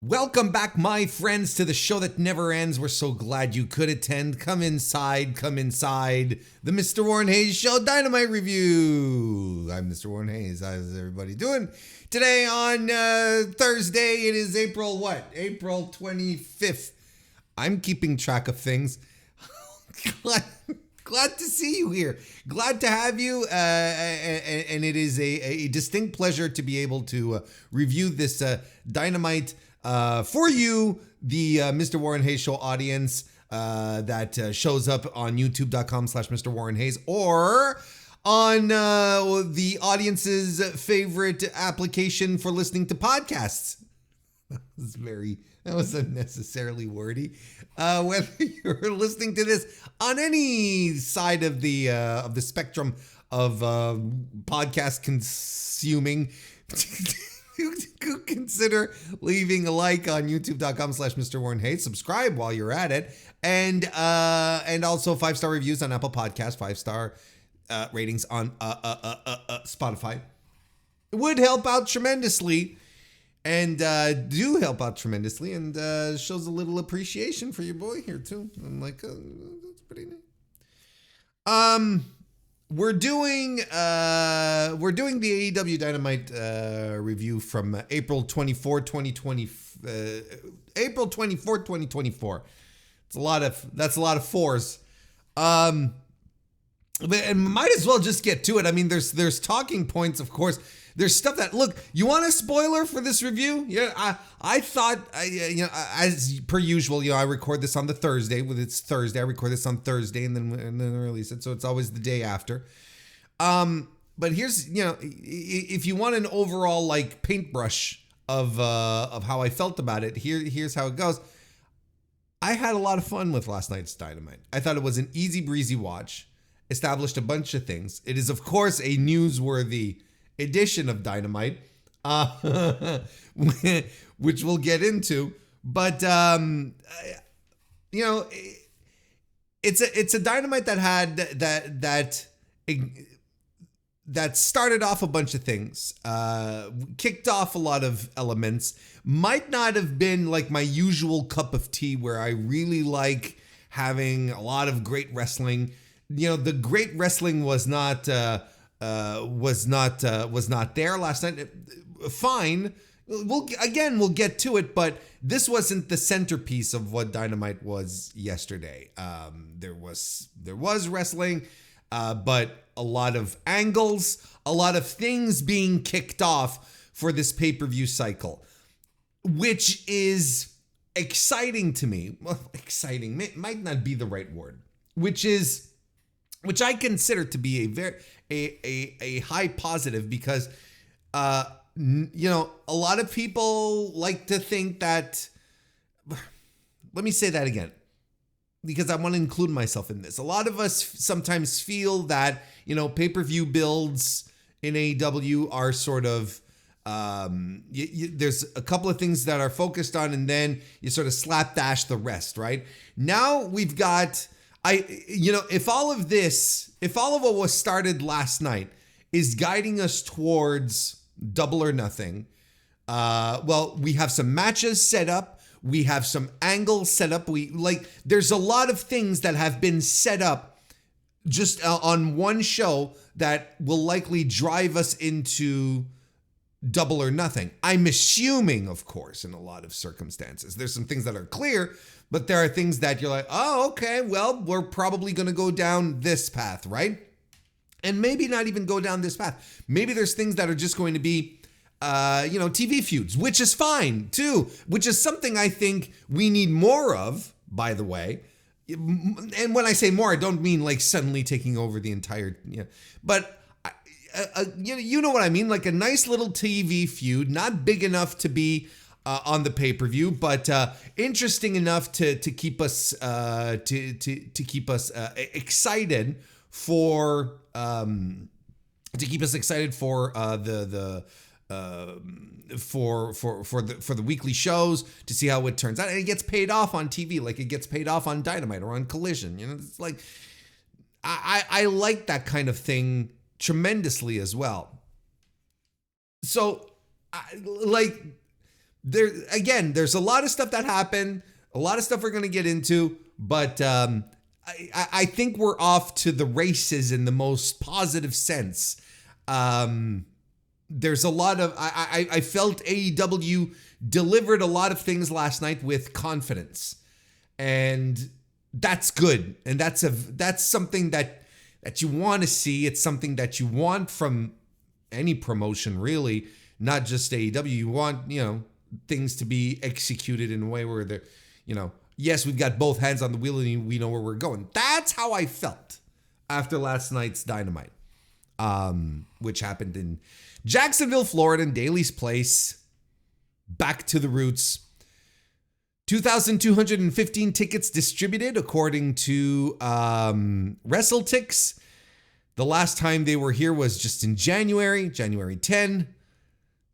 Welcome back, my friends, to the show that never ends. We're so glad you could attend. Come inside, the Mr. Warren Hayes Show Dynamite Review. I'm Mr. Warren Hayes. How's everybody doing? Today on Thursday, it is April 25th. I'm keeping track of things. Glad to see you here. Glad to have you. And it is a distinct pleasure to be able to review this Dynamite for you, the Mr. Warren Hayes Show audience that shows up on youtube.com/Mr. Warren Hayes or on the audience's favorite application for listening to podcasts. That was unnecessarily wordy. Whether you're listening to this on any side of the spectrum of podcast consuming, you consider leaving a like on youtube.com/Mr. Warren Hayes. Subscribe while you're at it. And also 5-star reviews on Apple Podcasts, 5-star ratings on Spotify. It would help out tremendously. And do help out tremendously, and shows a little appreciation for your boy here too. I'm like, that's pretty neat. We're doing the AEW Dynamite review from April 24th, 2024. That's a lot of fours. And might as well just get to it. I mean, there's talking points, of course. There's stuff that, look, you want a spoiler for this review? Yeah, I thought, as per usual, I record this on the Thursday. It's Thursday. I record this on Thursday and then release it. So it's always the day after. But here's, if you want an overall like paintbrush of how I felt about it, here's how it goes. I had a lot of fun with last night's Dynamite. I thought it was an easy breezy watch. Established a bunch of things. It is, of course, a newsworthy edition of Dynamite, which we'll get into, but it's a Dynamite that had that started off a bunch of things, kicked off a lot of elements. Might not have been like my usual cup of tea, where I really like having a lot of great wrestling. The great wrestling was not there last night. Fine. We'll get to it, but this wasn't the centerpiece of what Dynamite was yesterday. There was wrestling, but a lot of angles, a lot of things being kicked off for this pay-per-view cycle, which is exciting to me. Well, exciting might not be the right word, which I consider to be a high positive, because a lot of people like to think that, let me say that again, because I want to include myself in this. A lot of us sometimes feel that, pay-per-view builds in AEW are sort of, there's a couple of things that are focused on, and then you sort of slapdash the rest, right? Now we've got, if all of what was started last night is guiding us towards Double or Nothing, we have some matches set up. We have some angles set up. There's a lot of things that have been set up just on one show that will likely drive us into Double or Nothing. I'm assuming, of course, in a lot of circumstances. There's some things that are clear, but there are things that you're like, oh, okay, well, we're probably going to go down this path, right? And maybe not even go down this path. Maybe there's things that are just going to be, TV feuds, which is fine too, which is something I think we need more of, by the way. And when I say more, I don't mean like suddenly taking over the entire, but you know what I mean? Like a nice little TV feud, not big enough to be on the pay-per-view, but interesting enough to keep us excited for the weekly shows, to see how it turns out. And it gets paid off on TV, like it gets paid off on Dynamite or on Collision. It's like I like that kind of thing tremendously as well. So there's a lot of stuff that happened, a lot of stuff we're going to get into, but I think we're off to the races in the most positive sense. There's a lot of, I felt AEW delivered a lot of things last night with confidence, and that's good. And that's something that you want to see. It's something that you want from any promotion, really, not just AEW. You want, things to be executed in a way where they're, yes, we've got both hands on the wheel and we know where we're going. That's how I felt after last night's Dynamite, which happened in Jacksonville, Florida, in Daly's Place. Back to the roots. 2,215 tickets distributed, according to WrestleTix. The last time they were here was just in January 10.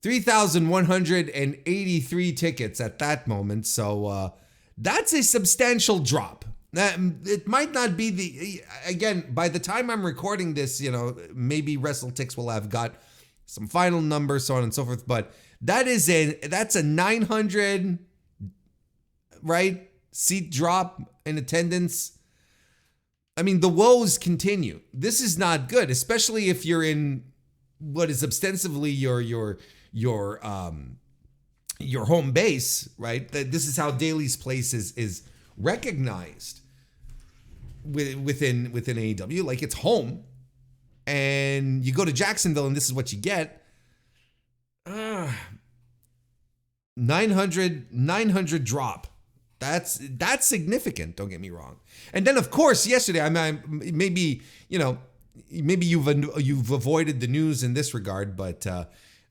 3,183 tickets at that moment. So that's a substantial drop. It might not be again, by the time I'm recording this, maybe WrestleTix will have got some final numbers, so on and so forth. But that's a 900, right, seat drop in attendance. I mean, the woes continue. This is not good, especially if you're in what is ostensibly your home base, right? This is how Daly's Place is recognized within AEW, like it's home. And you go to Jacksonville and this is what you get. 900 drop. That's significant, don't get me wrong. And then of course yesterday, maybe you've avoided the news in this regard, but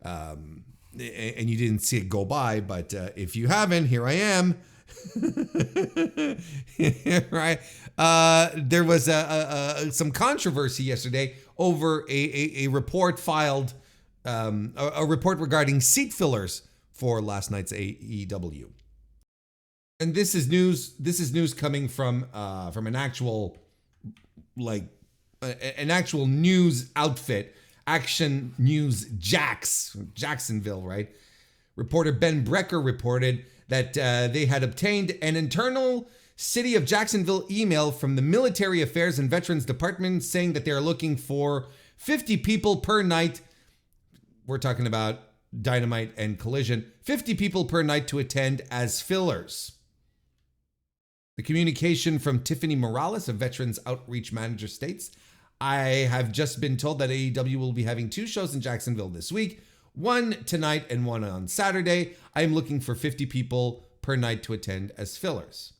and you didn't see it go by, but if you haven't, here I am. Right. There was some controversy yesterday over a report filed, a report regarding seat fillers for last night's AEW. And this is news. This is news coming from an actual news outfit, Action News Jacksonville, right? Reporter Ben Brecker reported that they had obtained an internal City of Jacksonville email from the Military Affairs and Veterans Department saying that they are looking for 50 people per night. We're talking about Dynamite and Collision. 50 people per night to attend as fillers. The communication from Tiffany Morales, a Veterans Outreach Manager, states, I have just been told that AEW will be having 2 shows in Jacksonville this week, one tonight and one on Saturday. I am looking for 50 people per night to attend as fillers.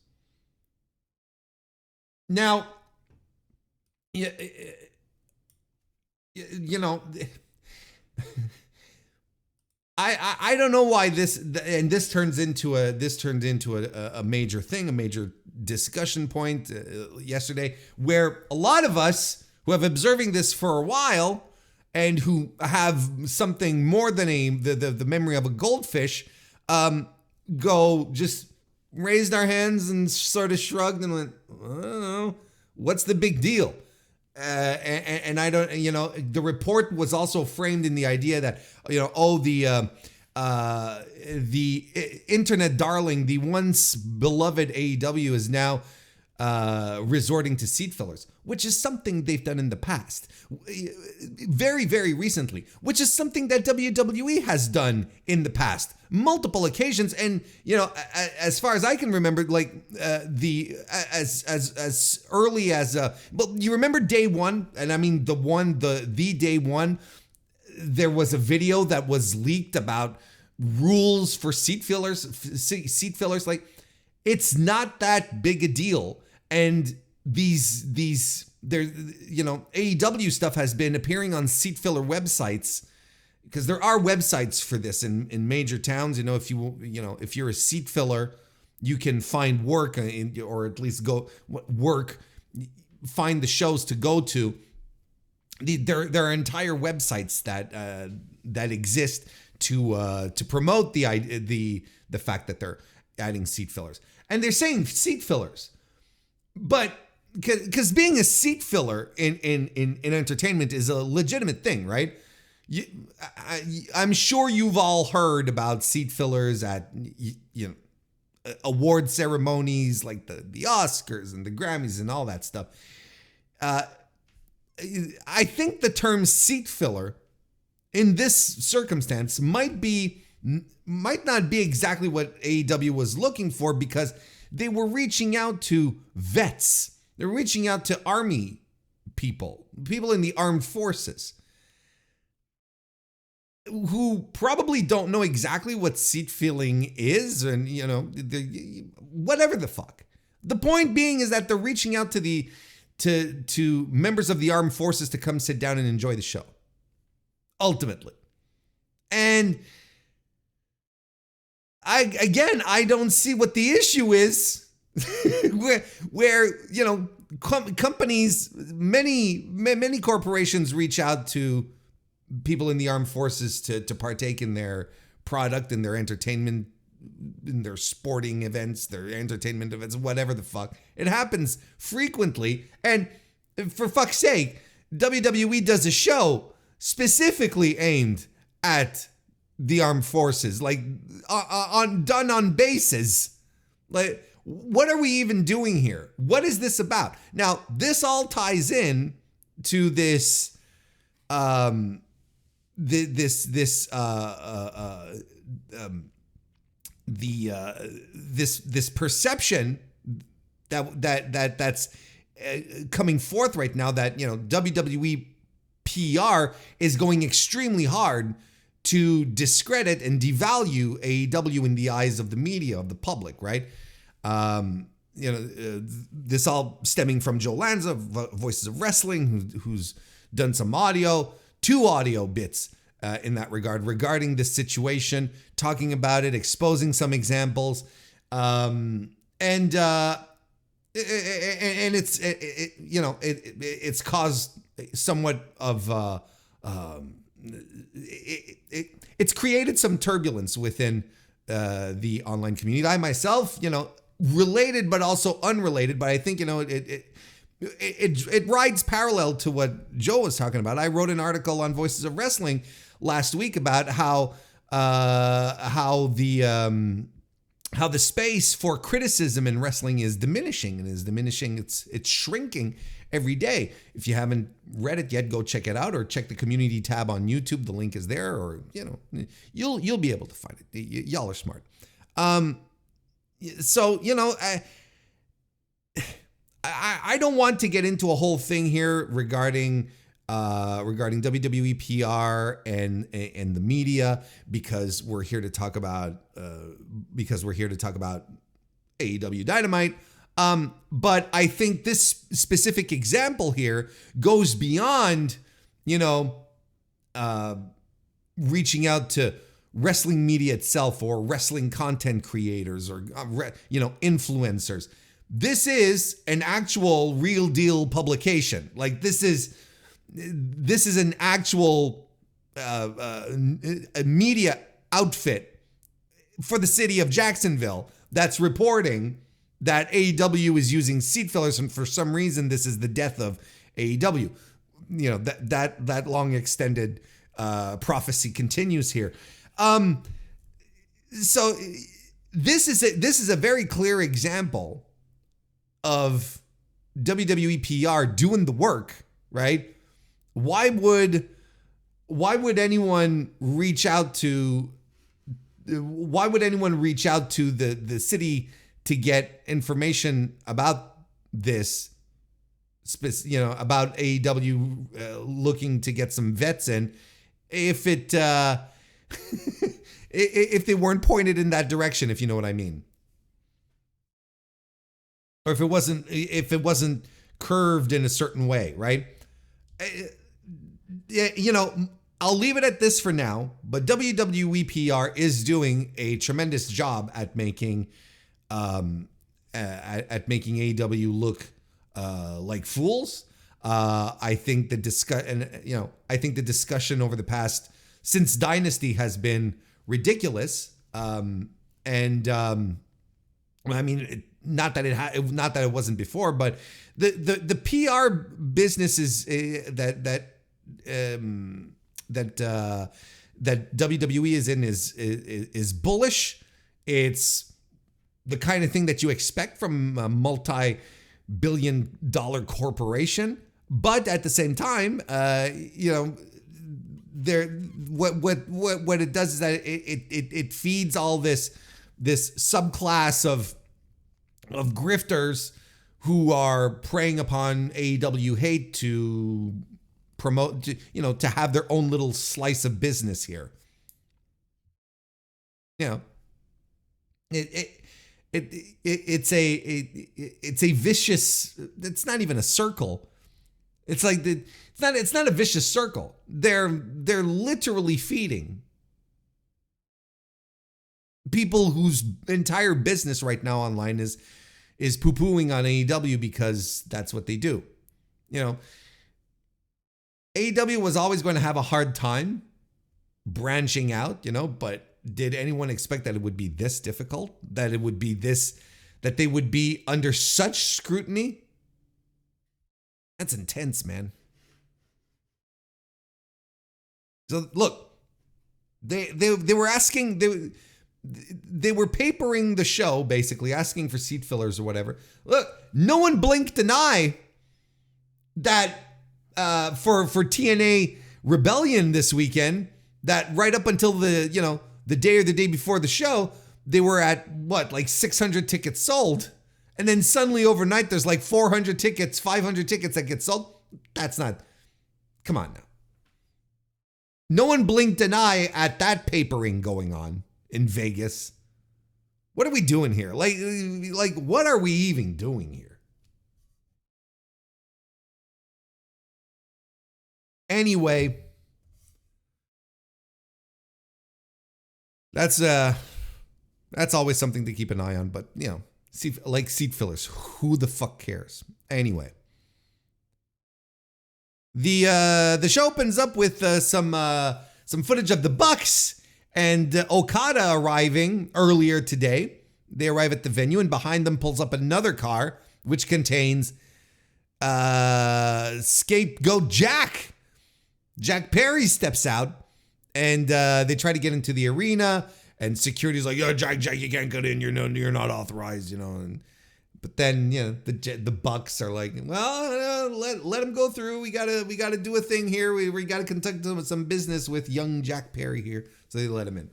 Now, I don't know why this turns into a major thing, a major discussion point yesterday, where a lot of us who have observing this for a while and who have something more than the memory of a goldfish, go just raised our hands and sort of shrugged and went, I don't know, what's the big deal? And I don't, the report was also framed in the idea that, the internet darling, the once beloved AEW is now resorting to seat fillers, which is something they've done in the past, very, very recently, which is something that WWE has done in the past, multiple occasions. And, as far as I can remember, like as early as, well, you remember day one, and I mean the day one, there was a video that was leaked about rules for seat fillers. Like, it's not that big a deal. And AEW stuff has been appearing on seat filler websites, because there are websites for this in major towns. If you're a seat filler, you can find work or at least go work, find the shows to go to. There are entire websites that exist to promote the fact that they're adding seat fillers, and they're saying seat fillers. But because being a seat filler in entertainment is a legitimate thing, right? You, I'm sure you've all heard about seat fillers at award ceremonies like the Oscars and the Grammys and all that stuff. I think the term seat filler in this circumstance might not be exactly what AEW was looking for, because they were reaching out to vets. They're reaching out to army people in the armed forces, who probably don't know exactly what seat filling is, and whatever the fuck. The point being is that they're reaching out to members of the armed forces to come sit down and enjoy the show, ultimately. And I don't see what the issue is. where companies, many corporations reach out to people in the armed forces to partake in their product, in their entertainment, in their sporting events, their entertainment events, whatever the fuck. It happens frequently. And for fuck's sake, WWE does a show specifically aimed at the armed forces, like done on bases. Like, what are we even doing here? What is this about? Now, this all ties in to this this perception that's coming forth right now, that WWE PR is going extremely hard to discredit and devalue AEW in the eyes of the media, of the public, right? This all stemming from Joe Lanza, Voices of Wrestling, who's done some two audio bits in that regarding this situation, talking about it, exposing some examples, and it's caused somewhat of it's created some turbulence within the online community. I myself, related but also unrelated, but I think it rides parallel to what Joe was talking about. I wrote an article on Voices of Wrestling last week about how the space for criticism in wrestling is diminishing. It's shrinking every day. If you haven't read it yet, go check it out, or check the community tab on YouTube. The link is there, or you'll be able to find it. Y'all are smart. So I don't want to get into a whole thing here regarding WWE PR and the media, because we're here to talk about AEW Dynamite. But I think this specific example here goes beyond, reaching out to wrestling media itself, or wrestling content creators, or influencers. This is an actual real deal publication. Like, this is an actual a media outfit for the city of Jacksonville that's reporting that AEW is using seat fillers, and for some reason this is the death of AEW. That long extended prophecy continues here. So this is a very clear example of WWE PR doing the work, right? Why would anyone reach out to the city to get information about this, about AEW looking to get some vets in, if if they weren't pointed in that direction, if you know what I mean, or if it wasn't curved in a certain way, right? I'll leave it at this for now, but WWE PR is doing a tremendous job at making AEW look like fools. I think the discussion over the past, since Dynasty, has been ridiculous. I mean, not that it wasn't before, but the PR business is that WWE is in is bullish. It's the kind of thing that you expect from a multi-billion-dollar corporation, but at the same time, what it does is that it feeds all this subclass of grifters who are preying upon AEW hate to promote, to have their own little slice of business here. It's a vicious. It's not even a circle. It's like it's not a vicious circle. They're literally feeding people whose entire business right now online is poo-pooing on AEW because that's what they do. AEW was always going to have a hard time branching out, but did anyone expect that it would be this difficult? That it would be that they would be under such scrutiny? That's intense, man. So look, they were asking, they were papering the show, basically asking for seat fillers or whatever. Look, no one blinked an eye that for TNA Rebellion this weekend, that right up until the day or the day before the show, they were at like 600 tickets sold. And then suddenly overnight, there's like 400 tickets, 500 tickets that get sold. That's not, come on now. No one blinked an eye at that papering going on in Vegas. What are we doing here? Like what are we even doing here? Anyway, that's always something to keep an eye on, but seat fillers, who the fuck cares? Anyway, the show opens up with some footage of the Bucks and Okada arriving earlier today. They arrive at the venue, and behind them pulls up another car which contains scapegoat Jack. Jack Perry steps out, and they try to get into the arena, and security's like, "Yo, Jack, you can't get in. You're not authorized, But then, the Bucks are like, "Well, let him go through. We gotta do a thing here. We gotta conduct some business with young Jack Perry here." So they let him in.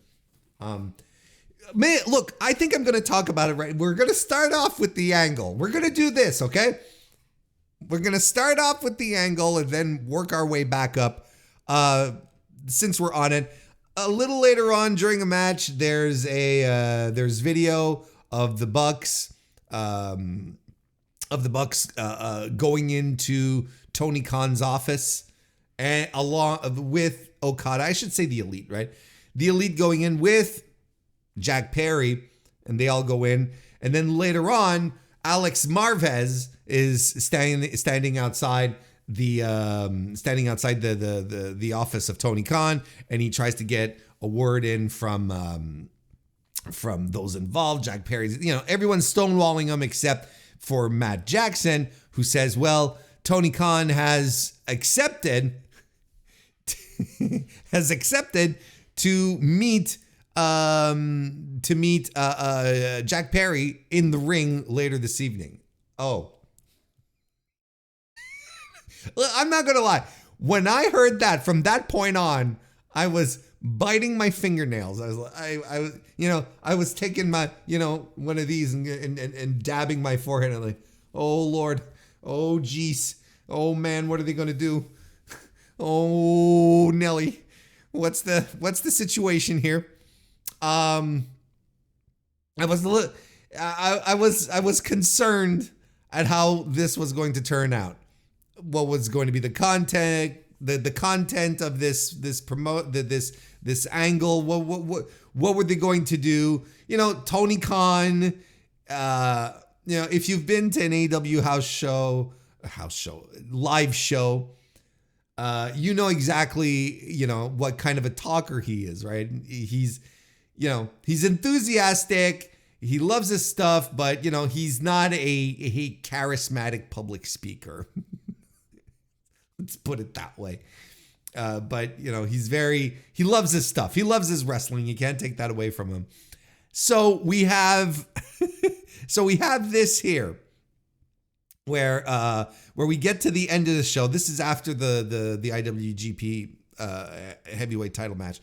Man, look, I think I'm gonna talk about it right. We're gonna start off with the angle. We're gonna do this, okay? We're gonna start off with the angle and then work our way back up. Since we're on it, a little later on during a match, there's video of the Bucks. Going into Tony Khan's office, and along with Okada, I should say the Elite, right? The Elite going in with Jack Perry, and they all go in, and then later on, Alex Marvez is standing outside the office of Tony Khan, and he tries to get a word in from those involved. Jack Perry's, everyone's stonewalling him except for Matt Jackson, who says, well, Tony Khan has accepted to meet Jack Perry in the ring later this evening. Oh. I'm not going to lie. When I heard that, from that point on, I was biting my fingernails. I was taking my, one of these and dabbing my forehead. And like, oh Lord, oh geez, oh man, what are they going to do? Oh Nelly, what's the situation here? I was concerned at how this was going to turn out. What was going to be the content, the content of this angle? What were they going to do? Tony Khan. If you've been to an AEW live show, you know exactly what kind of a talker he is, right? He's enthusiastic. He loves his stuff, but he's not a charismatic public speaker. Let's put it that way. But he loves his stuff. He loves his wrestling. You can't take that away from him. So we have this here where we get to the end of the show. This is after the IWGP heavyweight title match.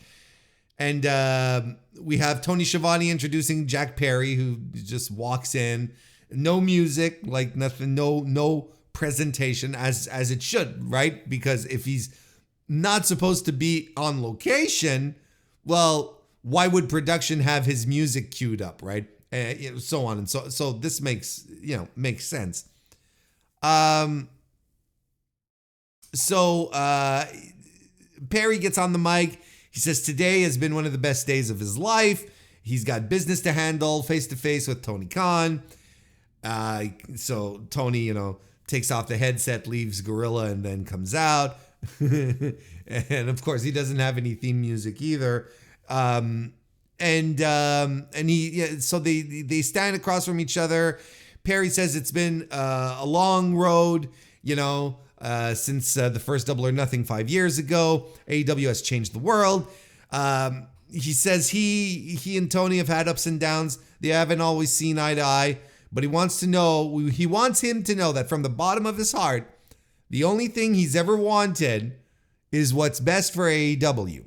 And we have Tony Schiavone introducing Jack Perry, who just walks in. No music, like nothing, no presentation as it should, right? Because if he's not supposed to be on location, well, why would production have his music queued up, right? So on and so this makes sense. Perry gets on the mic. He says today has been one of the best days of his life. He's got business to handle face to face with Tony Khan. So Tony, takes off the headset, leaves Gorilla, and then comes out. And of course, he doesn't have any theme music either. So they stand across from each other. Perry says it's been a long road, since the first Double or Nothing 5 years ago. AEW has changed the world. He says he and Tony have had ups and downs. They haven't always seen eye to eye, but he wants him to know that from the bottom of his heart, the only thing he's ever wanted is what's best for AEW.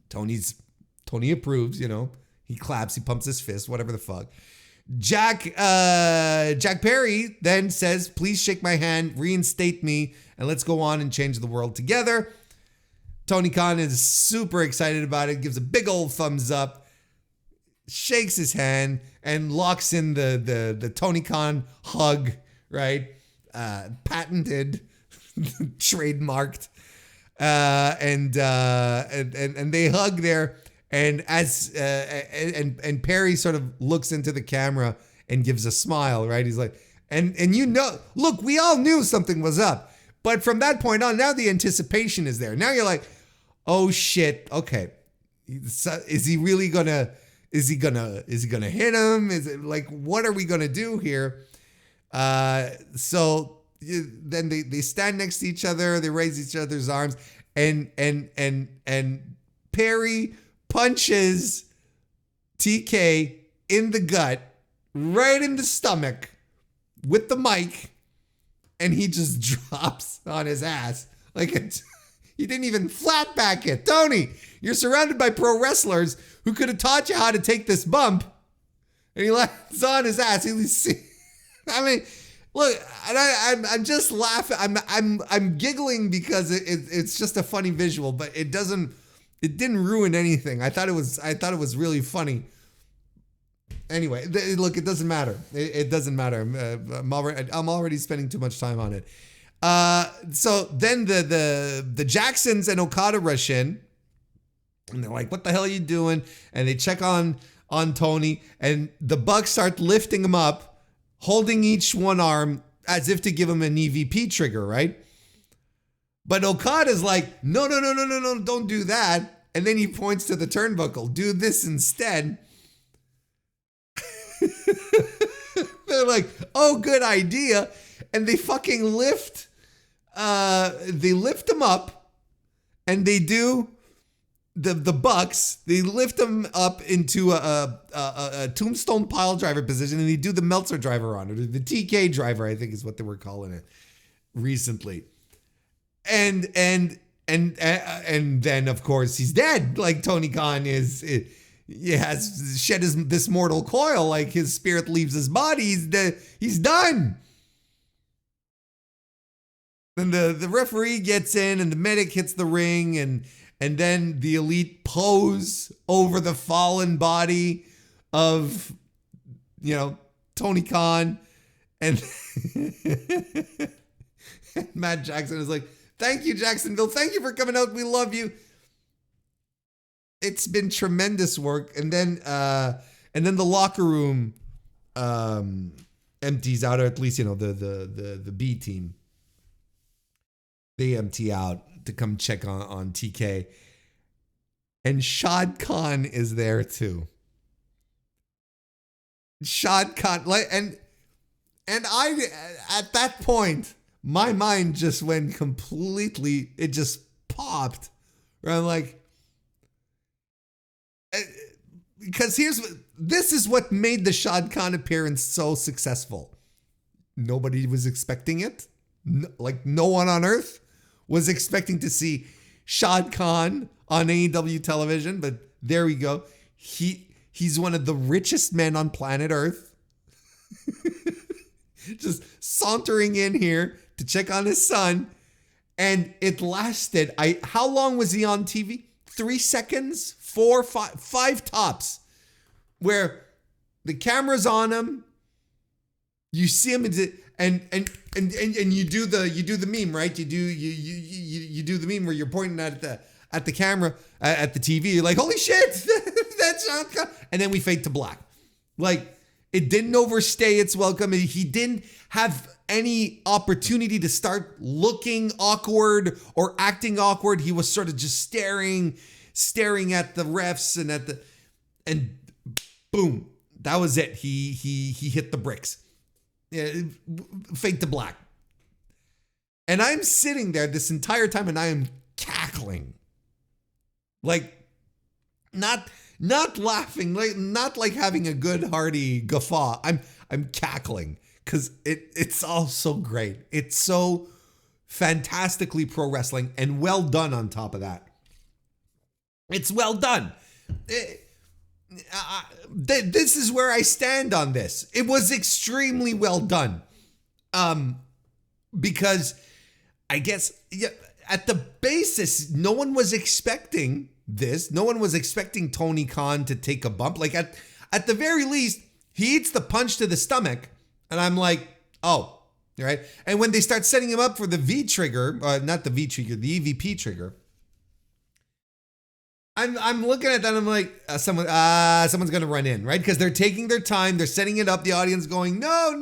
Tony approves, he claps, he pumps his fist, whatever the fuck. Jack Perry then says, please shake my hand, reinstate me, and let's go on and change the world together. Tony Khan is super excited about it, gives a big old thumbs up, shakes his hand, and locks in the Tony Khan hug, right? Patented, trademarked. And they hug there. And and Perry sort of looks into the camera and gives a smile, right? He's like, look, we all knew something was up, but from that point on, now the anticipation is there. Now you're like, oh shit, okay, is he gonna hit him? Is it like, what are we gonna do here? So then they stand next to each other, they raise each other's arms, and Perry punches TK in the gut, right in the stomach with the mic, and he just drops on his ass. He didn't even flat back it. Tony, you're surrounded by pro wrestlers who could have taught you how to take this bump, and he lands on his ass. I mean, look, and I'm just laughing. I'm giggling because it's just a funny visual, but it didn't ruin anything. I thought it was really funny. Anyway, look, it doesn't matter. It doesn't matter. I'm already spending too much time on it. So then the Jacksons and Okada rush in, and they're like, "What the hell are you doing?" And they check on Tony, and the Bucks start lifting him up, holding each one arm as if to give him an EVP trigger, right? But Okada's like, no, don't do that. And then he points to the turnbuckle. Do this instead. They're like, oh, good idea. And they fucking lift him up, and they do the Bucks. They lift him up into a tombstone pile driver position, and they do the Meltzer driver on it. The TK driver, I think is what they were calling it recently. And then of course he's dead. Like Tony Khan has shed this mortal coil. Like his spirit leaves his body. He's done. Then the referee gets in, and the medic hits the ring, and then the Elite pose over the fallen body of Tony Khan, and Matt Jackson is like, "Thank you, Jacksonville. Thank you for coming out. We love you." It's been tremendous work. And then the locker room empties out, or at least the B team. They empty out to come check on TK, and Shad Khan is there too. Shad Khan, and I at that point, my mind just went completely, it just popped. Where I'm like, because this is what made the Shad Khan appearance so successful. Nobody was expecting it. No one on earth was expecting to see Shad Khan on AEW television, but there we go. He's one of the richest men on planet Earth. Just sauntering in here to check on his son. And it lasted, how long was he on TV? 3 seconds? 4, 5 tops. Where the camera's on him, you see him, and you do the meme, right? You do the meme where you're pointing at the camera, at the TV. You're like, holy shit, that's Shad Khan. And then we fade to black. Like, it didn't overstay its welcome. He didn't have any opportunity to start looking awkward or acting awkward. He was sort of just staring at the refs and boom, that was it. He hit the bricks. Fade to black. And I'm sitting there this entire time and I am cackling. Like, not laughing, like not like having a good hearty guffaw. I'm cackling because it's all so great. It's so fantastically pro wrestling and well done on top of that. It's well done. This is where I stand on this. It was extremely well done. Because I guess at the basis, no one was expecting this. No one was expecting Tony Khan to take a bump. Like at the very least, he eats the punch to the stomach. And I'm like, oh, right. And when they start setting him up for the V trigger, not the V trigger, the EVP trigger, I'm looking at that and I'm like, someone's gonna run in, right? Because they're taking their time, they're setting it up, the audience going, no.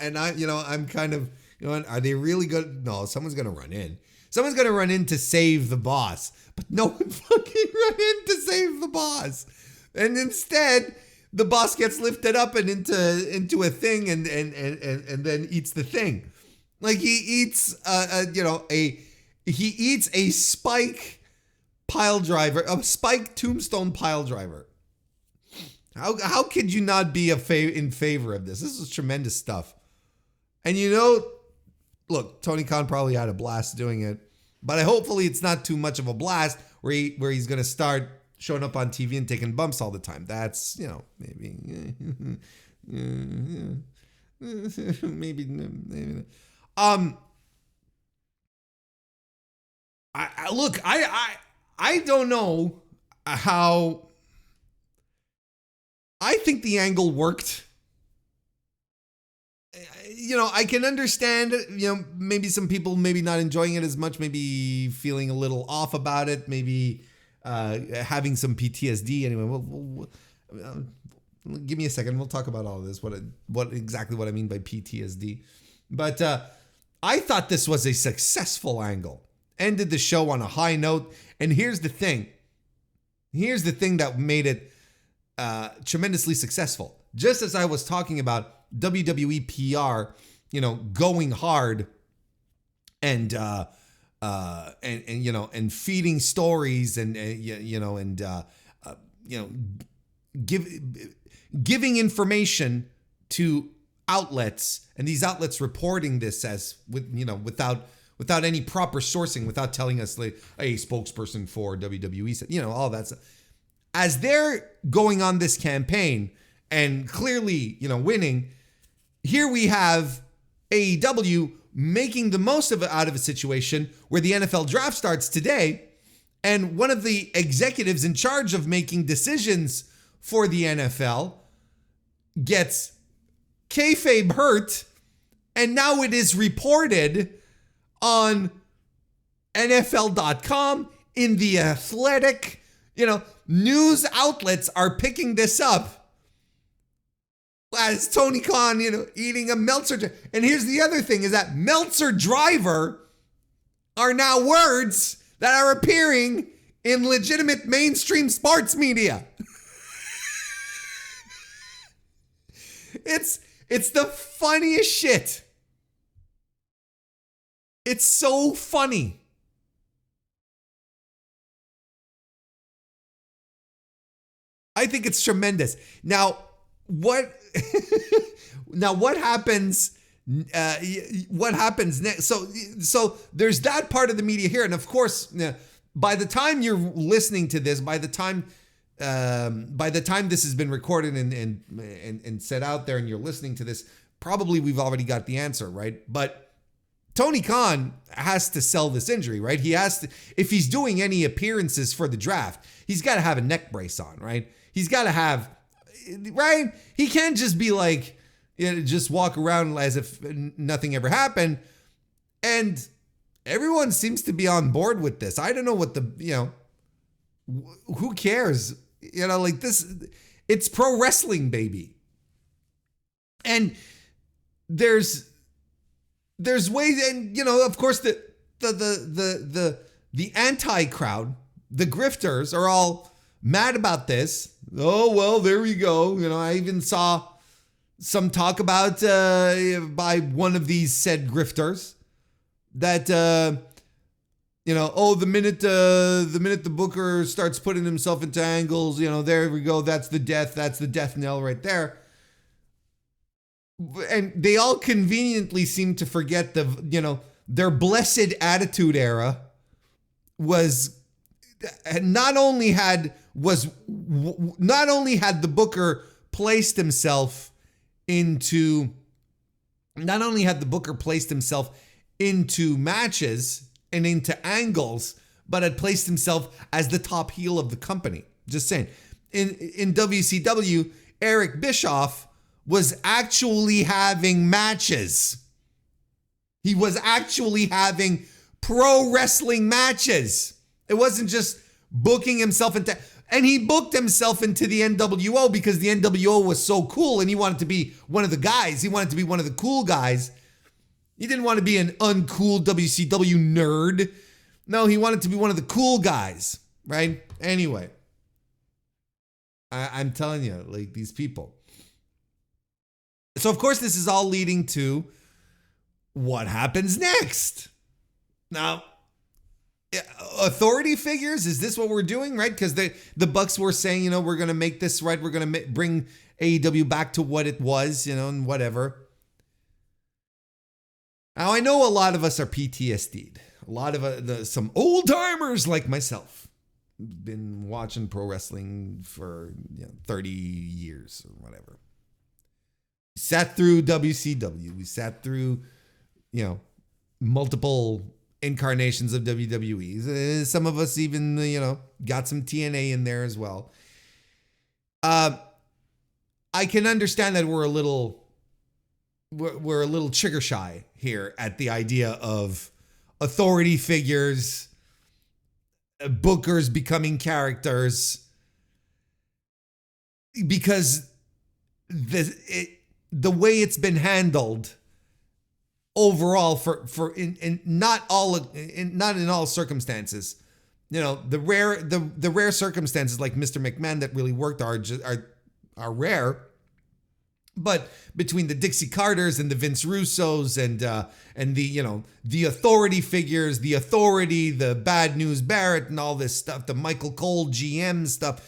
And I'm kind of, are they really good? No, someone's gonna run in. Someone's gonna run in to save the boss. But no one fucking ran in to save the boss. And instead, the boss gets lifted up and into a thing and then eats the thing. Like he eats a spike pile driver, a spike tombstone pile driver. How could you not be in favor of this? This is tremendous stuff. And look, Tony Khan probably had a blast doing it, but hopefully it's not too much of a blast where he's going to start showing up on TV and taking bumps all the time. That's, maybe maybe. I don't know how. I think the angle worked. I can understand, maybe some people maybe not enjoying it as much, maybe feeling a little off about it, maybe having some PTSD. Anyway, give me a second. We'll talk about all of this, what exactly what I mean by PTSD. But I thought this was a successful angle. Ended the show on a high note. And here's the thing. Here's the thing that made it tremendously successful. Just as I was talking about WWE PR, going hard and feeding stories and giving information to outlets, and these outlets reporting this as without any proper sourcing, without telling us like a spokesperson for WWE said, all that stuff. As they're going on this campaign and clearly, winning, here we have AEW making the most out of a situation where the NFL draft starts today, and one of the executives in charge of making decisions for the NFL gets kayfabe hurt, and now it is reported on NFL.com, in The Athletic, news outlets are picking this up as Tony Khan, eating a Meltzer. And here's the other thing is that Meltzer driver are now words that are appearing in legitimate mainstream sports media. It's the funniest shit. It's so funny. I think it's tremendous. Now, what happens? What happens next? So there's that part of the media here, and of course, by the time you're listening to this, by the time this has been recorded and set out there, and you're listening to this, probably we've already got the answer, right? But Tony Khan has to sell this injury, right? He has to, if he's doing any appearances for the draft, he's got to have a neck brace on, right? He's got to have, right? He can't just be like, just walk around as if nothing ever happened. And everyone seems to be on board with this. I don't know what who cares? Like this, it's pro wrestling, baby. And there's ways, and of course the anti-crowd, the grifters are all mad about this. Oh, well, there we go. I even saw some talk about by one of these said grifters that the minute the booker starts putting himself into angles, there we go. That's the death knell right there. And they all conveniently seem to forget their blessed attitude era was not only had the booker placed himself into matches and into angles, but had placed himself as the top heel of the company. Just saying. In WCW, Eric Bischoff was actually having matches. He was actually having pro wrestling matches. It wasn't just booking himself into, and he booked himself into the NWO because the NWO was so cool and he wanted to be one of the guys. He wanted to be one of the cool guys. He didn't want to be an uncool WCW nerd. No, he wanted to be one of the cool guys, right? Anyway, I'm telling you, like, these people. So, of course, this is all leading to what happens next. Now, authority figures, is this what we're doing, right? Because the Bucks were saying, we're going to make this right. We're going to bring AEW back to what it was, and whatever. Now, I know a lot of us are PTSD'd. A lot of some old timers like myself been watching pro wrestling for 30 years or whatever. We sat through WCW. We sat through, multiple incarnations of WWE. Some of us even, got some TNA in there as well. I can understand that we're a little trigger shy here at the idea of authority figures, bookers becoming characters, because the way it's been handled overall for not in all circumstances, the rare circumstances like Mr. McMahon that really worked are rare. But between the Dixie Carters and the Vince Russos and the authority figures, the Bad News Barrett and all this stuff, the Michael Cole GM stuff,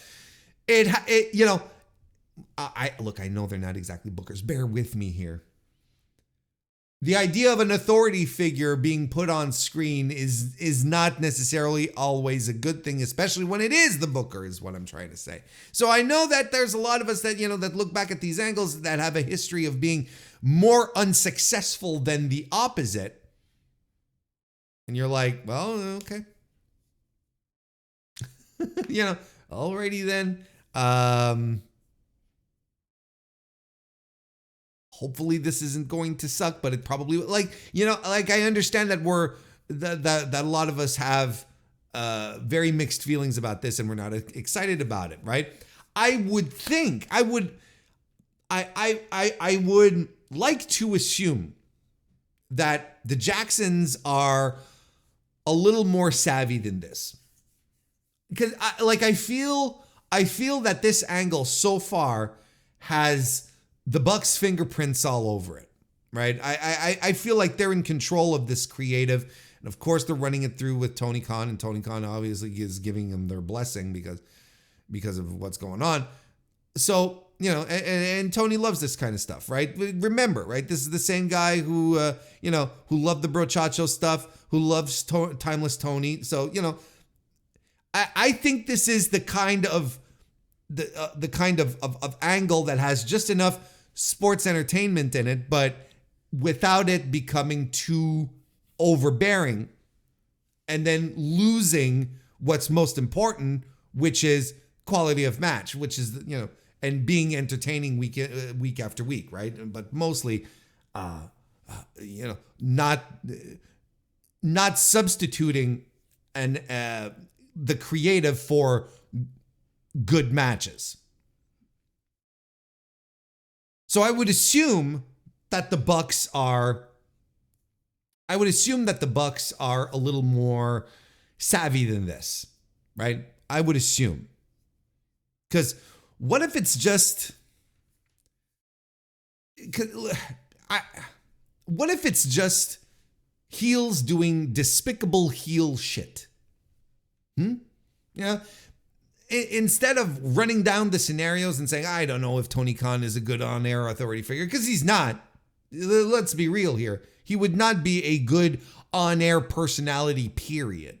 I know they're not exactly bookers. Bear with me here. The idea of an authority figure being put on screen is not necessarily always a good thing, especially when it is the booker, is what I'm trying to say. So I know that there's a lot of us that, that look back at these angles that have a history of being more unsuccessful than the opposite. And you're like, well, okay. Alrighty then. Hopefully this isn't going to suck, but it probably, I understand that that a lot of us have very mixed feelings about this and we're not excited about it, right? I would like to assume that the Jacksons are a little more savvy than this. Because I feel that this angle so far has the Bucks' fingerprints all over it, right? I feel like they're in control of this creative. And of course, they're running it through with Tony Khan. And Tony Khan obviously is giving them their blessing because of what's going on. So, you know, and Tony loves this kind of stuff, right? Remember, right? This is the same guy who, who loved the brochacho stuff, who loves Timeless Tony. So, you know, I think this is the kind of the kind of angle that has just enough sports entertainment in it, but without it becoming too overbearing and then losing what's most important, which is quality of match, which is, you know, and being entertaining week after week, right? But mostly, not substituting the creative for good matches. So I would assume that the Bucks are a little more savvy than this, right? I would assume. Because what if it's just heels doing despicable heel shit? Yeah. Instead of running down the scenarios and saying, I don't know if Tony Khan is a good on-air authority figure, because he's not. Let's be real here. He would not be a good on-air personality, period.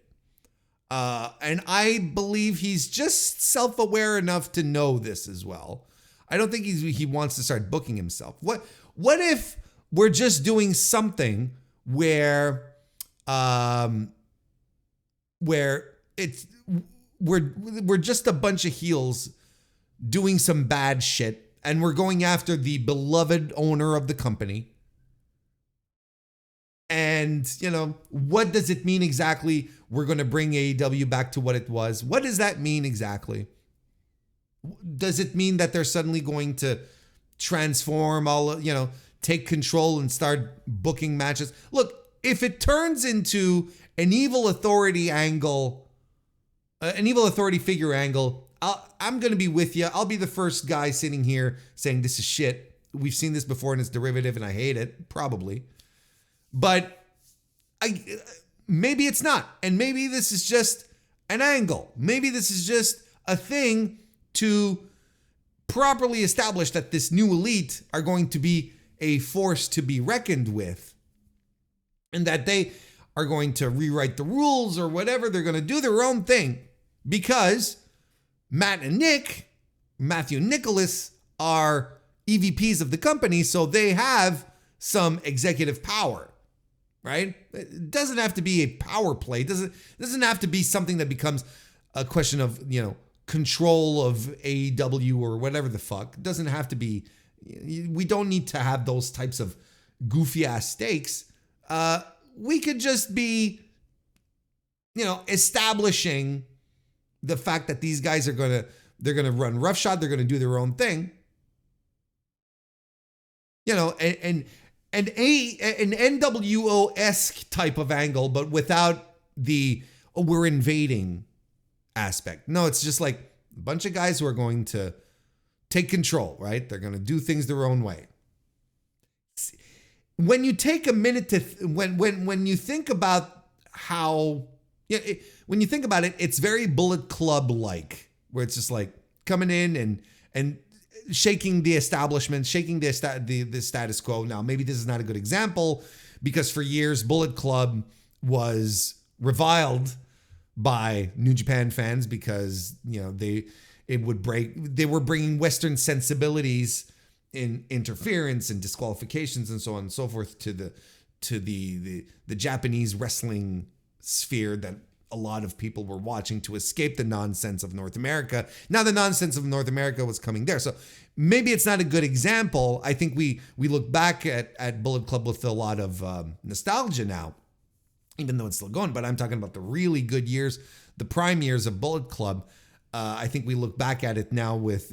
And I believe he's just self-aware enough to know this as well. I don't think he wants to start booking himself. What if we're just doing something where it's we're just a bunch of heels doing some bad shit, and we're going after the beloved owner of the company. And, you know, what does it mean exactly? We're going to bring AEW back to what it was. What does that mean exactly? Does it mean that they're suddenly going to transform take control and start booking matches? Look, if it turns into an evil authority angle, an evil authority figure angle, I'm going to be with you. I'll be the first guy sitting here saying this is shit. We've seen this before and it's derivative and I hate it, probably. But maybe it's not. And maybe this is just an angle. Maybe this is just a thing to properly establish that this new elite are going to be a force to be reckoned with. And that they are going to rewrite the rules or whatever. They're going to do their own thing. Because Matt and Matthew Nicholas, are EVPs of the company. So they have some executive power. Right? It doesn't have to be a power play. It doesn't have to be something that becomes a question of, control of AEW or whatever the fuck. It doesn't have to be. We don't need to have those types of goofy ass stakes. We could just be, establishing the fact that these guys they're gonna run roughshod. They're gonna do their own thing. An NWO-esque type of angle, but without the we're invading aspect. No, it's just like a bunch of guys who are going to take control, right? They're going to do things their own way. When you take a minute to when you think about how when you think about it, it's very Bullet Club like, where it's just like coming in and shaking the establishment, shaking the status quo. Now, maybe this is not a good example because for years, Bullet Club was reviled by New Japan fans because, they were bringing Western sensibilities in interference and disqualifications and so on and so forth to the Japanese wrestling sphere that a lot of people were watching to escape the nonsense of North America. Now the nonsense of North America was coming there. So maybe it's not a good example. I think we look back at Bullet Club with a lot of nostalgia now, even though it's still going. But I'm talking about the really good years, the prime years of Bullet Club. I think we look back at it now with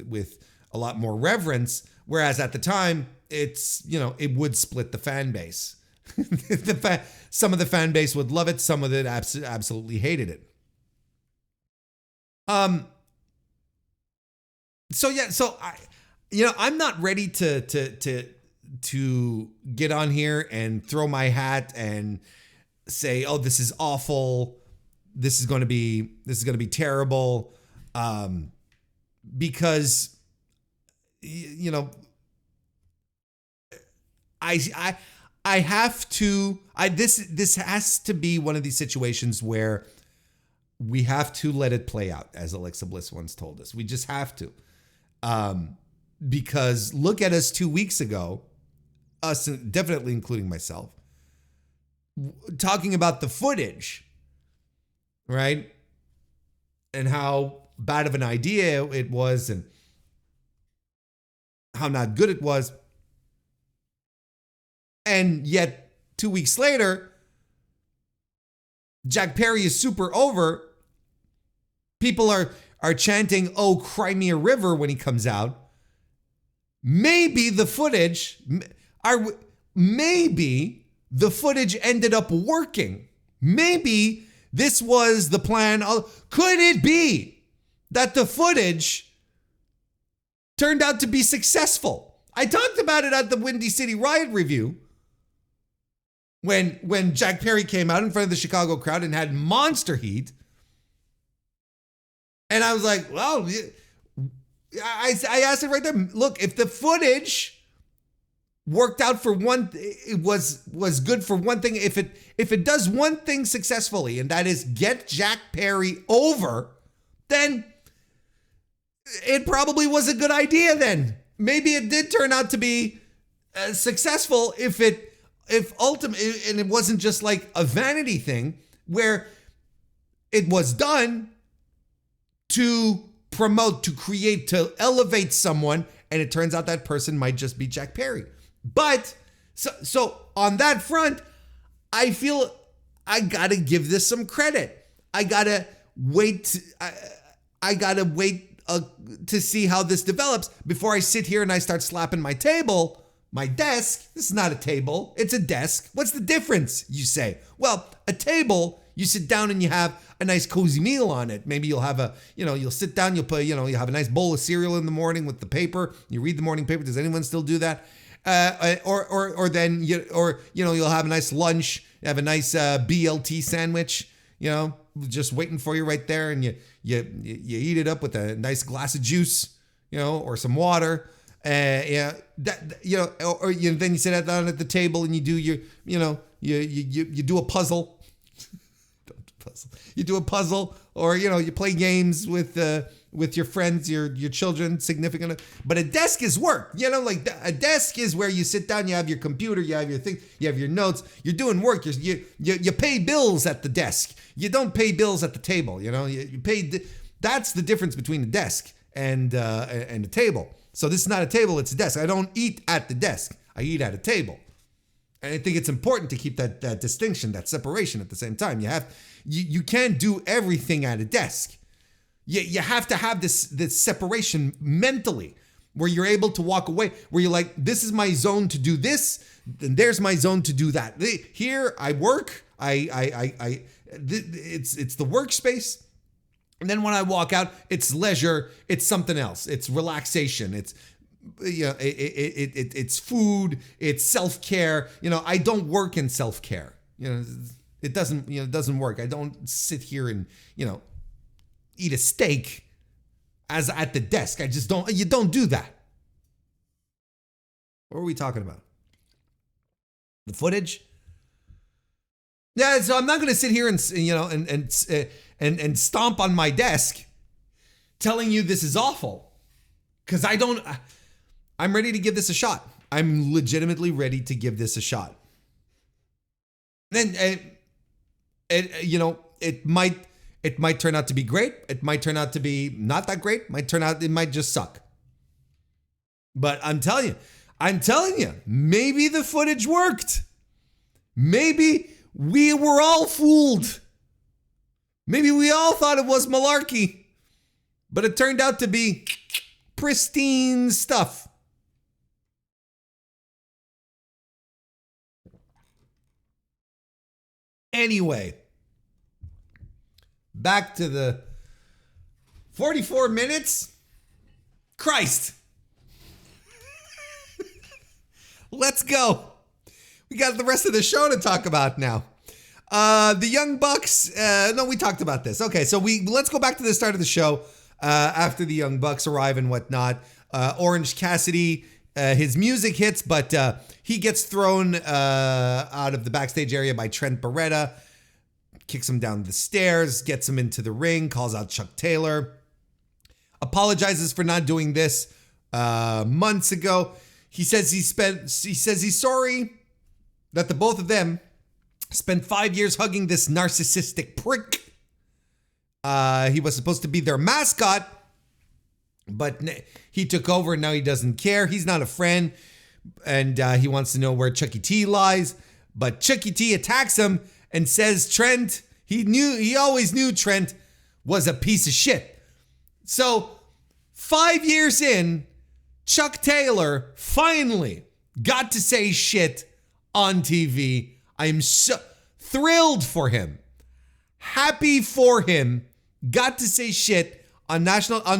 a lot more reverence. Whereas at the time, it's, it would split the fan base. Some of the fan base would love it. Some of it absolutely hated it. So I'm not ready to to get on here and throw my hat and say, "Oh, this is awful. This is going to be terrible," because you know, I have to. This has to be one of these situations where we have to let it play out, as Alexa Bliss once told us. We just have to. Because look at us 2 weeks ago, us definitely including myself, talking about the footage, right? And how bad of an idea it was and how not good it was. And yet 2 weeks later, Jack Perry is super over. People are chanting, "Oh, cry me a river" when he comes out. Maybe the footage ended up working. Maybe this was the plan. Could it be that the footage turned out to be successful? I talked about it at the Windy City Riot review when Jack Perry came out in front of the Chicago crowd and had monster heat. And I was like, well, I asked it right there. Look, if the footage worked out for one, it was good for one thing. If it does one thing successfully, and that is get Jack Perry over, then it probably was a good idea. Then maybe it did turn out to be successful. If ultimately, and it wasn't just like a vanity thing where it was done to promote, to create, to elevate someone, and it turns out that person might just be Jack Perry. But so on that front, I feel I gotta give this some credit. I gotta wait. I gotta wait to see how this develops before I sit here and I start slapping my table, my desk. This is not a table; it's a desk. What's the difference? You say. Well, a table. You sit down and you have a nice cozy meal on it. Maybe you'll have you'll sit down, you'll put, you'll have a nice bowl of cereal in the morning with the paper. You read the morning paper. Does anyone still do that? Or then you'll have a nice lunch. You have a nice BLT sandwich, just waiting for you right there, and you eat it up with a nice glass of juice, or some water. Then you sit down at the table and you do you do a puzzle. You do a puzzle, or you play games with your friends, your children, significant. But a desk is work. Like a desk is where you sit down, you have your computer, you have your thing, you have your notes. You're doing work. You pay bills at the desk. You don't pay bills at the table. You pay. That's the difference between a desk and a table. So this is not a table; it's a desk. I don't eat at the desk. I eat at a table. And I think it's important to keep that distinction, that separation at the same time. You can't do everything at a desk. You have to have this separation mentally where you're able to walk away, where you're like, this is my zone to do this, and there's my zone to do that. Here I work, it's the workspace. And then when I walk out, it's leisure, it's something else. It's relaxation, it's it's food, it's self-care. I don't work in self-care. It doesn't work. I don't sit here and eat a steak as at the desk. I just don't. You don't do that. What are we talking about? The footage? Yeah. So I'm not going to sit here and and stomp on my desk, telling you this is awful, because I don't. I'm ready to give this a shot. I'm legitimately ready to give this a shot. Then, it might turn out to be great. It might turn out to be not that great. It might just suck. But I'm telling you, maybe the footage worked. Maybe we were all fooled. Maybe we all thought it was malarkey, but it turned out to be pristine stuff. Anyway, back to the 44 minutes. Christ. Let's go. We got the rest of the show to talk about now. The Young Bucks. No, we talked about this. Okay, so let's go back to the start of the show. After the Young Bucks arrive and whatnot, Orange Cassidy, his music hits, but he gets thrown out of the backstage area by Trent Beretta, kicks him down the stairs, gets him into the ring, calls out Chuck Taylor, apologizes for not doing this months ago. He says he's sorry that the both of them spent 5 years hugging this narcissistic prick. He was supposed to be their mascot, but he took over and now he doesn't care. He's not a friend, and he wants to know where Chucky T lies. But Chucky T attacks him and says Trent, he always knew Trent was a piece of shit. So 5 years in, Chuck Taylor finally got to say shit on TV. I'm so thrilled for him. Happy for him. Got to say shit on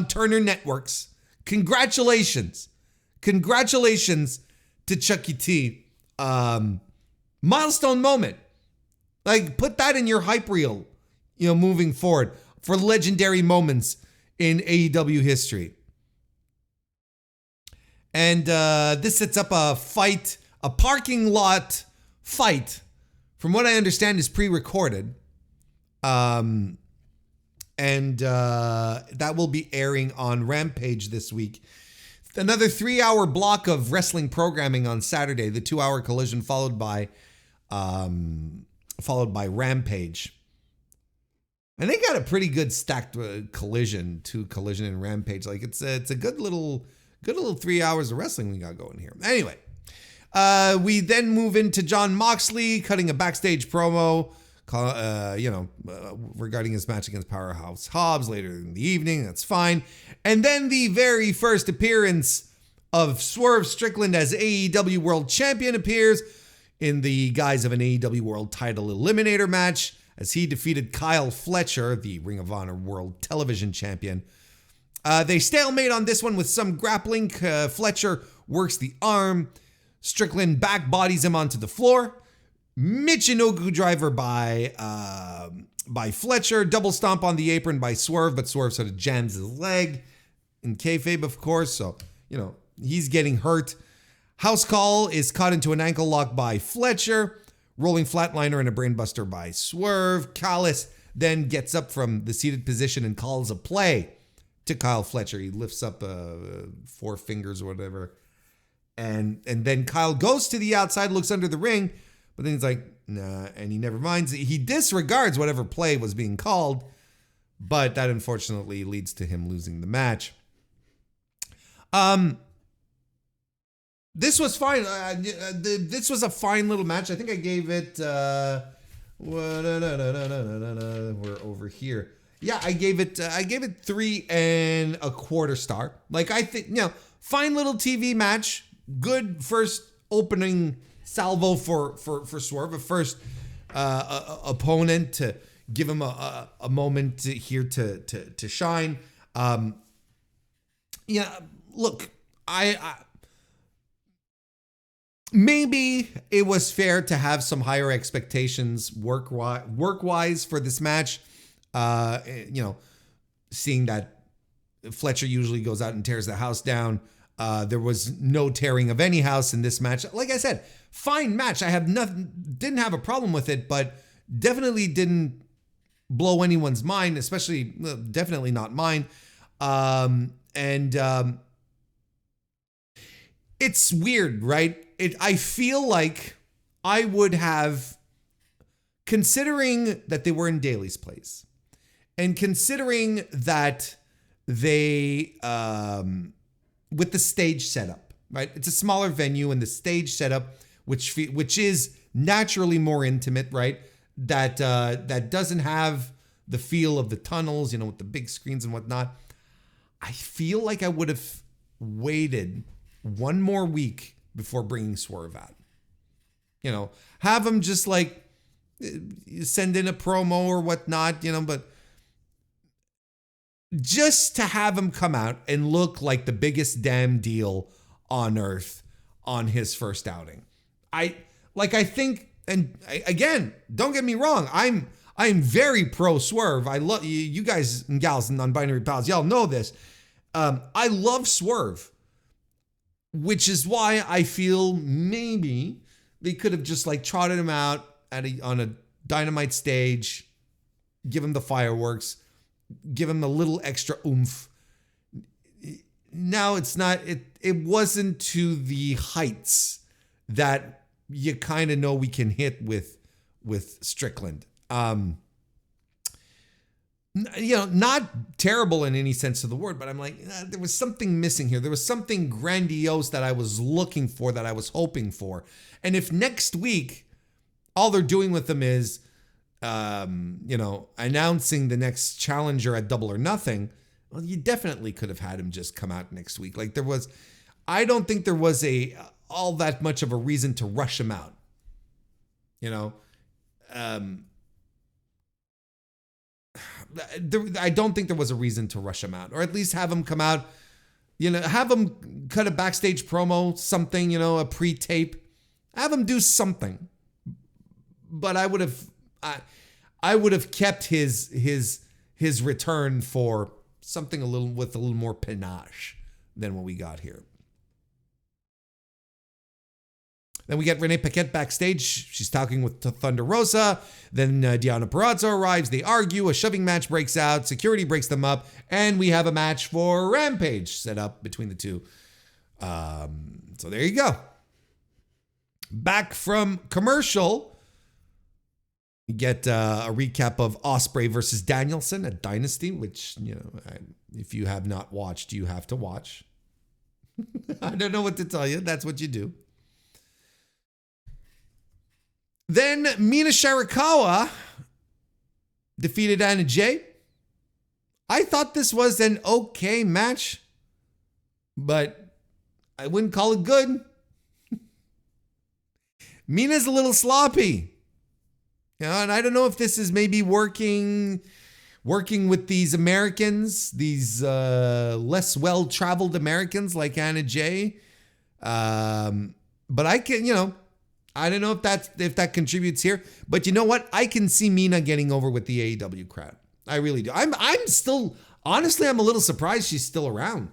Turner Networks. Congratulations. Congratulations to Chucky T. Milestone moment. Like, put that in your hype reel, moving forward for legendary moments in AEW history. And this sets up a fight, a parking lot fight. From what I understand is pre-recorded. And that will be airing on Rampage this week. Another 3-hour block of wrestling programming on Saturday. The 2-hour collision followed by Rampage. And they got a pretty good stacked collision and Rampage. Like it's a good little 3 hours of wrestling we got going here. Anyway, we then move into Jon Moxley cutting a backstage promo. Regarding his match against Powerhouse Hobbs later in the evening. That's fine. And then the very first appearance of Swerve Strickland as AEW World Champion appears in the guise of an AEW World Title Eliminator match as he defeated Kyle Fletcher, the Ring of Honor World Television Champion. They stalemate on this one with some grappling. Fletcher works the arm. Strickland back bodies him onto the floor. Michinoku driver by Fletcher, double stomp on the apron by Swerve, but Swerve sort of jams his leg in kayfabe, of course, so he's getting hurt. House call is caught into an ankle lock by Fletcher, rolling flatliner and a brainbuster by Swerve. Callis then gets up from the seated position and calls a play to Kyle Fletcher. He lifts up 4 fingers or whatever, and then Kyle goes to the outside, looks under the ring. But then he's like, nah, and he never minds. He disregards whatever play was being called, but that unfortunately leads to him losing the match. This was fine. This was a fine little match. I think I gave it, we're over here. Yeah, I gave it 3 1/4 star. Like, I think, fine little TV match. Good first opening salvo for Swerve, a first opponent to give him a moment to shine. Look, I maybe it was fair to have some higher expectations work-wise for this match. Seeing that Fletcher usually goes out and tears the house down. There was no tearing of any house in this match. Like I said, fine match. I didn't have a problem with it, but definitely didn't blow anyone's mind, especially definitely not mine. It's weird, right? I feel like I would have, considering that they were in Daly's place, and considering that they, with the stage setup, right? It's a smaller venue, and the stage setup, which is naturally more intimate, right? That doesn't have the feel of the tunnels, with the big screens and whatnot. I feel like I would have waited one more week before bringing Swerve out. Have him just like send in a promo or whatnot, but just to have him come out and look like the biggest damn deal on earth on his first outing. I think, and again, don't get me wrong, I'm very pro Swerve. I love you guys and gals and non-binary pals. Y'all know this. I love Swerve, which is why I feel maybe they could have just like trotted him out on a Dynamite stage, give him the fireworks, give him a little extra oomph. Now it wasn't to the heights that you kind of know we can hit with Strickland. Not terrible in any sense of the word, but I'm like, there was something missing here. There was something grandiose that I was looking for, that I was hoping for. And if next week, all they're doing with them is, announcing the next challenger at Double or Nothing, well, you definitely could have had him just come out next week. Like I don't think there was all that much of a reason to rush him out. I don't think there was a reason to rush him out, or at least have him come out, have him cut a backstage promo, something, a pre-tape, have him do something. But I would have kept his return for something with a little more panache than what we got here. Then we get Renee Paquette backstage. She's talking with Thunder Rosa. Then Deonna Purrazzo arrives. They argue. A shoving match breaks out. Security breaks them up. And we have a match for Rampage set up between the two. So there you go. Back from commercial, we get a recap of Ospreay versus Danielson at Dynasty, which, if you have not watched, you have to watch. I don't know what to tell you. That's what you do. Then Mina Sharikawa defeated Anna Jay. I thought this was an okay match, but I wouldn't call it good. Mina's a little sloppy. And I don't know if this is maybe working with these Americans, these less well-traveled Americans like Anna Jay. But I can, I don't know if that contributes here, but you know what? I can see Mina getting over with the AEW crowd. I really do. I'm still, honestly, I'm a little surprised she's still around.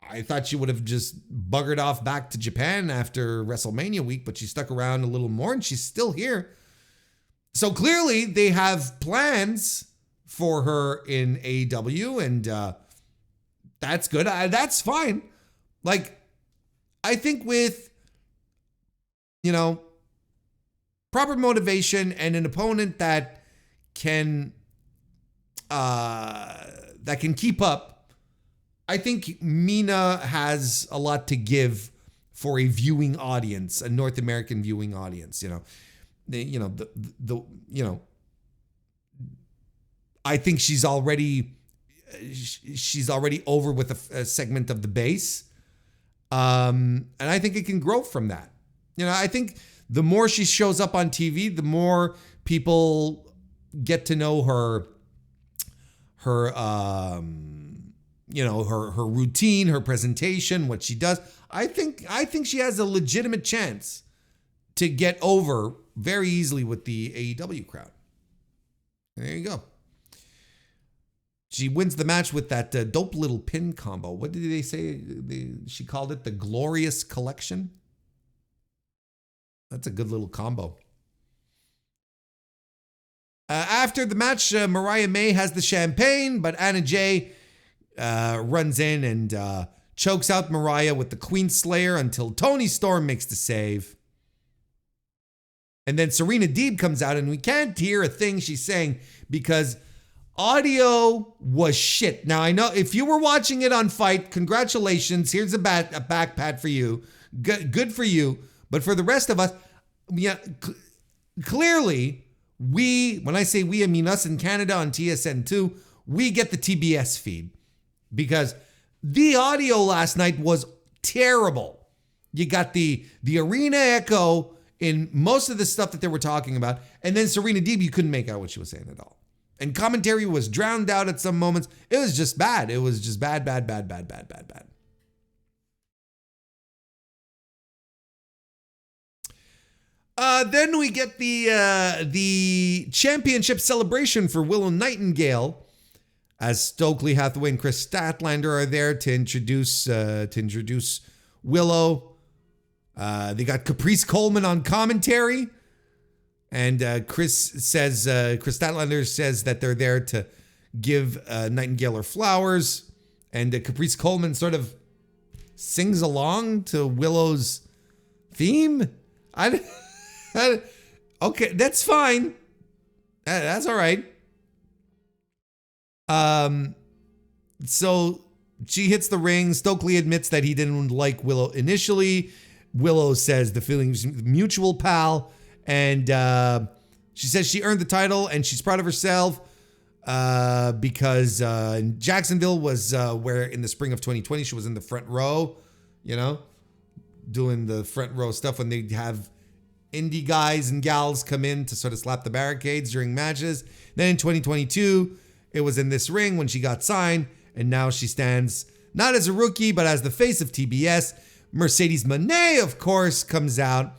I thought she would have just buggered off back to Japan after WrestleMania week, but she stuck around a little more and she's still here. So clearly they have plans for her in AEW, and that's good. That's fine. Like, I think with proper motivation and an opponent that can keep up, I think Mina has a lot to give for a viewing audience, a North American viewing audience. I think she's already over with a segment of the base, and I think it can grow from that. I think the more she shows up on TV, the more people get to know her routine, her presentation, what she does. I think she has a legitimate chance to get over very easily with the AEW crowd. There you go. She wins the match with that dope little pin combo. What did they say? She called it the Glorious Collection. That's a good little combo. After the match, Mariah May has the champagne, but Anna Jay runs in and chokes out Mariah with the Queen Slayer until Toni Storm makes the save. And then Serena Deeb comes out and we can't hear a thing she's saying because audio was shit. Now, I know if you were watching it on Fight, congratulations. Here's a back pat for you. Good for you. But for the rest of us, clearly, when I say we, I mean us in Canada on TSN2, we get the TBS feed because the audio last night was terrible. You got the arena echo in most of the stuff that they were talking about. And then Serena Deeb, you couldn't make out what she was saying at all. And commentary was drowned out at some moments. It was just bad. It was just bad. Then we get the championship celebration for Willow Nightingale, as Stokely Hathaway and Chris Statlander are there to introduce Willow. They got Caprice Coleman on commentary, and Chris Statlander says that they're there to give Nightingale her flowers, and Caprice Coleman sort of sings along to Willow's theme. Okay, that's fine. That's all right. So she hits the ring. Stokely admits that he didn't like Willow initially. Willow says the feeling's mutual, pal. And she says she earned the title and she's proud of herself because Jacksonville was where in the spring of 2020 she was in the front row, doing the front row stuff when they have indie guys and gals come in to sort of slap the barricades during matches. Then in 2022, it was in this ring when she got signed, and now she stands not as a rookie, but as the face of TBS. Mercedes Moné, of course, comes out,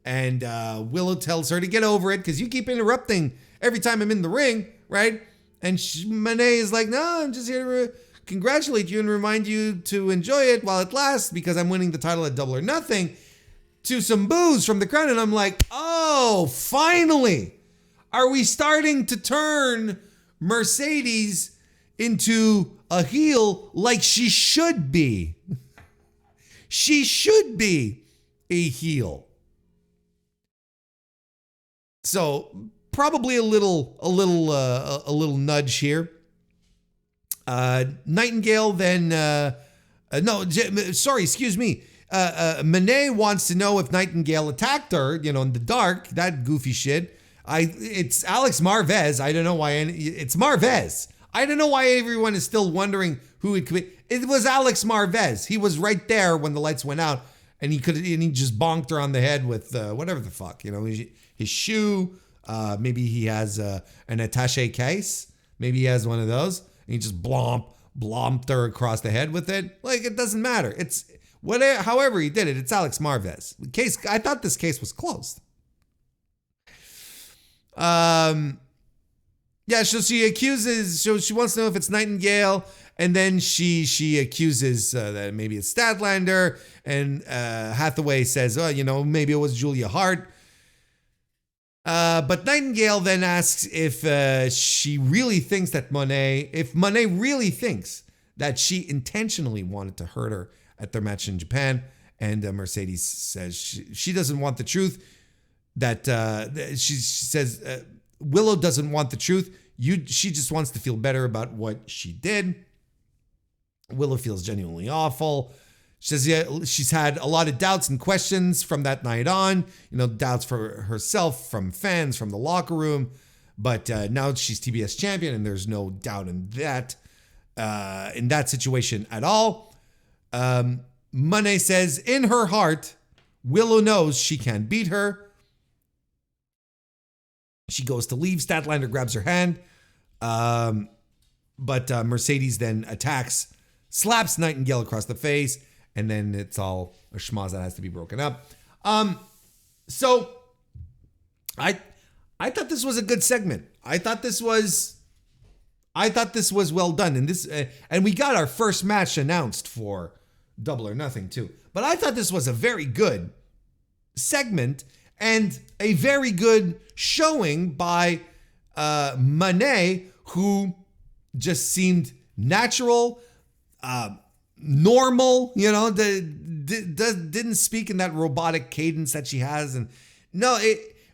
and Willow tells her to get over it because you keep interrupting every time I'm in the ring, right? And Moné is like, no, I'm just here to congratulate you and remind you to enjoy it while it lasts because I'm winning the title at Double or Nothing. To some boos from the crowd, and I'm like, oh, finally, are we starting to turn Mercedes into a heel like she should be? She should be a heel. So probably a little nudge here. Nightingale then, excuse me. Moné wants to know if Nightingale attacked her, in the dark, that goofy shit. It's Alex Marvez. I don't know why. It's Marvez. I don't know why everyone is still wondering who it could be. It was Alex Marvez. He was right there when the lights went out, and he just bonked her on the head with whatever the fuck, his shoe. Maybe he has an attaché case. Maybe he has one of those, and he just blomped her across the head with it. Like, it doesn't matter. It's whatever. However he did it, it's Alex Marvez. I thought this case was closed. Yeah, so she accuses, so she wants to know if it's Nightingale, and then she accuses that maybe it's Statlander, and Hathaway says, oh, maybe it was Julia Hart. But Nightingale then asks if she really thinks that if Moné really thinks that she intentionally wanted to hurt her at their match in Japan, and Mercedes says she doesn't want the truth. That she says Willow doesn't want the truth. She just wants to feel better about what she did. Willow feels genuinely awful. She says she's had a lot of doubts and questions from that night on. Doubts for herself, from fans, from the locker room. But now she's TBS champion, and there's no doubt in that situation at all. Moné says in her heart, Willow knows she can't beat her. She goes to leave. Statlander grabs her hand. But Mercedes then attacks, slaps Nightingale across the face, and then it's all a schmoz that has to be broken up. So I thought this was a good segment. I thought this was well done. And we got our first match announced for Double or Nothing too. But I thought this was a very good segment and a very good showing by Moné, who just seemed natural, normal, didn't speak in that robotic cadence that she has. And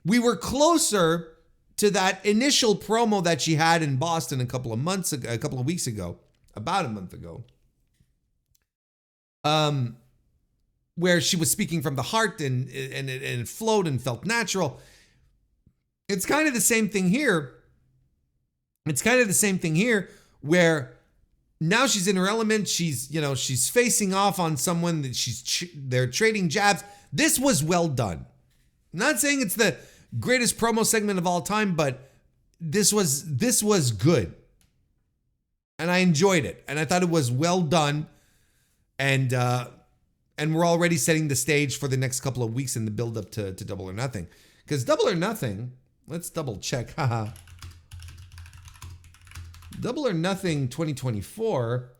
we were closer to that initial promo that she had in Boston a couple of weeks ago, about a month ago, where she was speaking from the heart and it flowed and felt natural. It's kind of the same thing here. Where now she's in her element. She's facing off on someone that they're trading jabs. This was well done. I'm not saying it's the greatest promo segment of all time, but this was good. And I enjoyed it. And I thought it was well done. And And we're already setting the stage for the next couple of weeks in the build up to Double or Nothing. Because Double or Nothing, let's double check. Haha. Double or Nothing 2024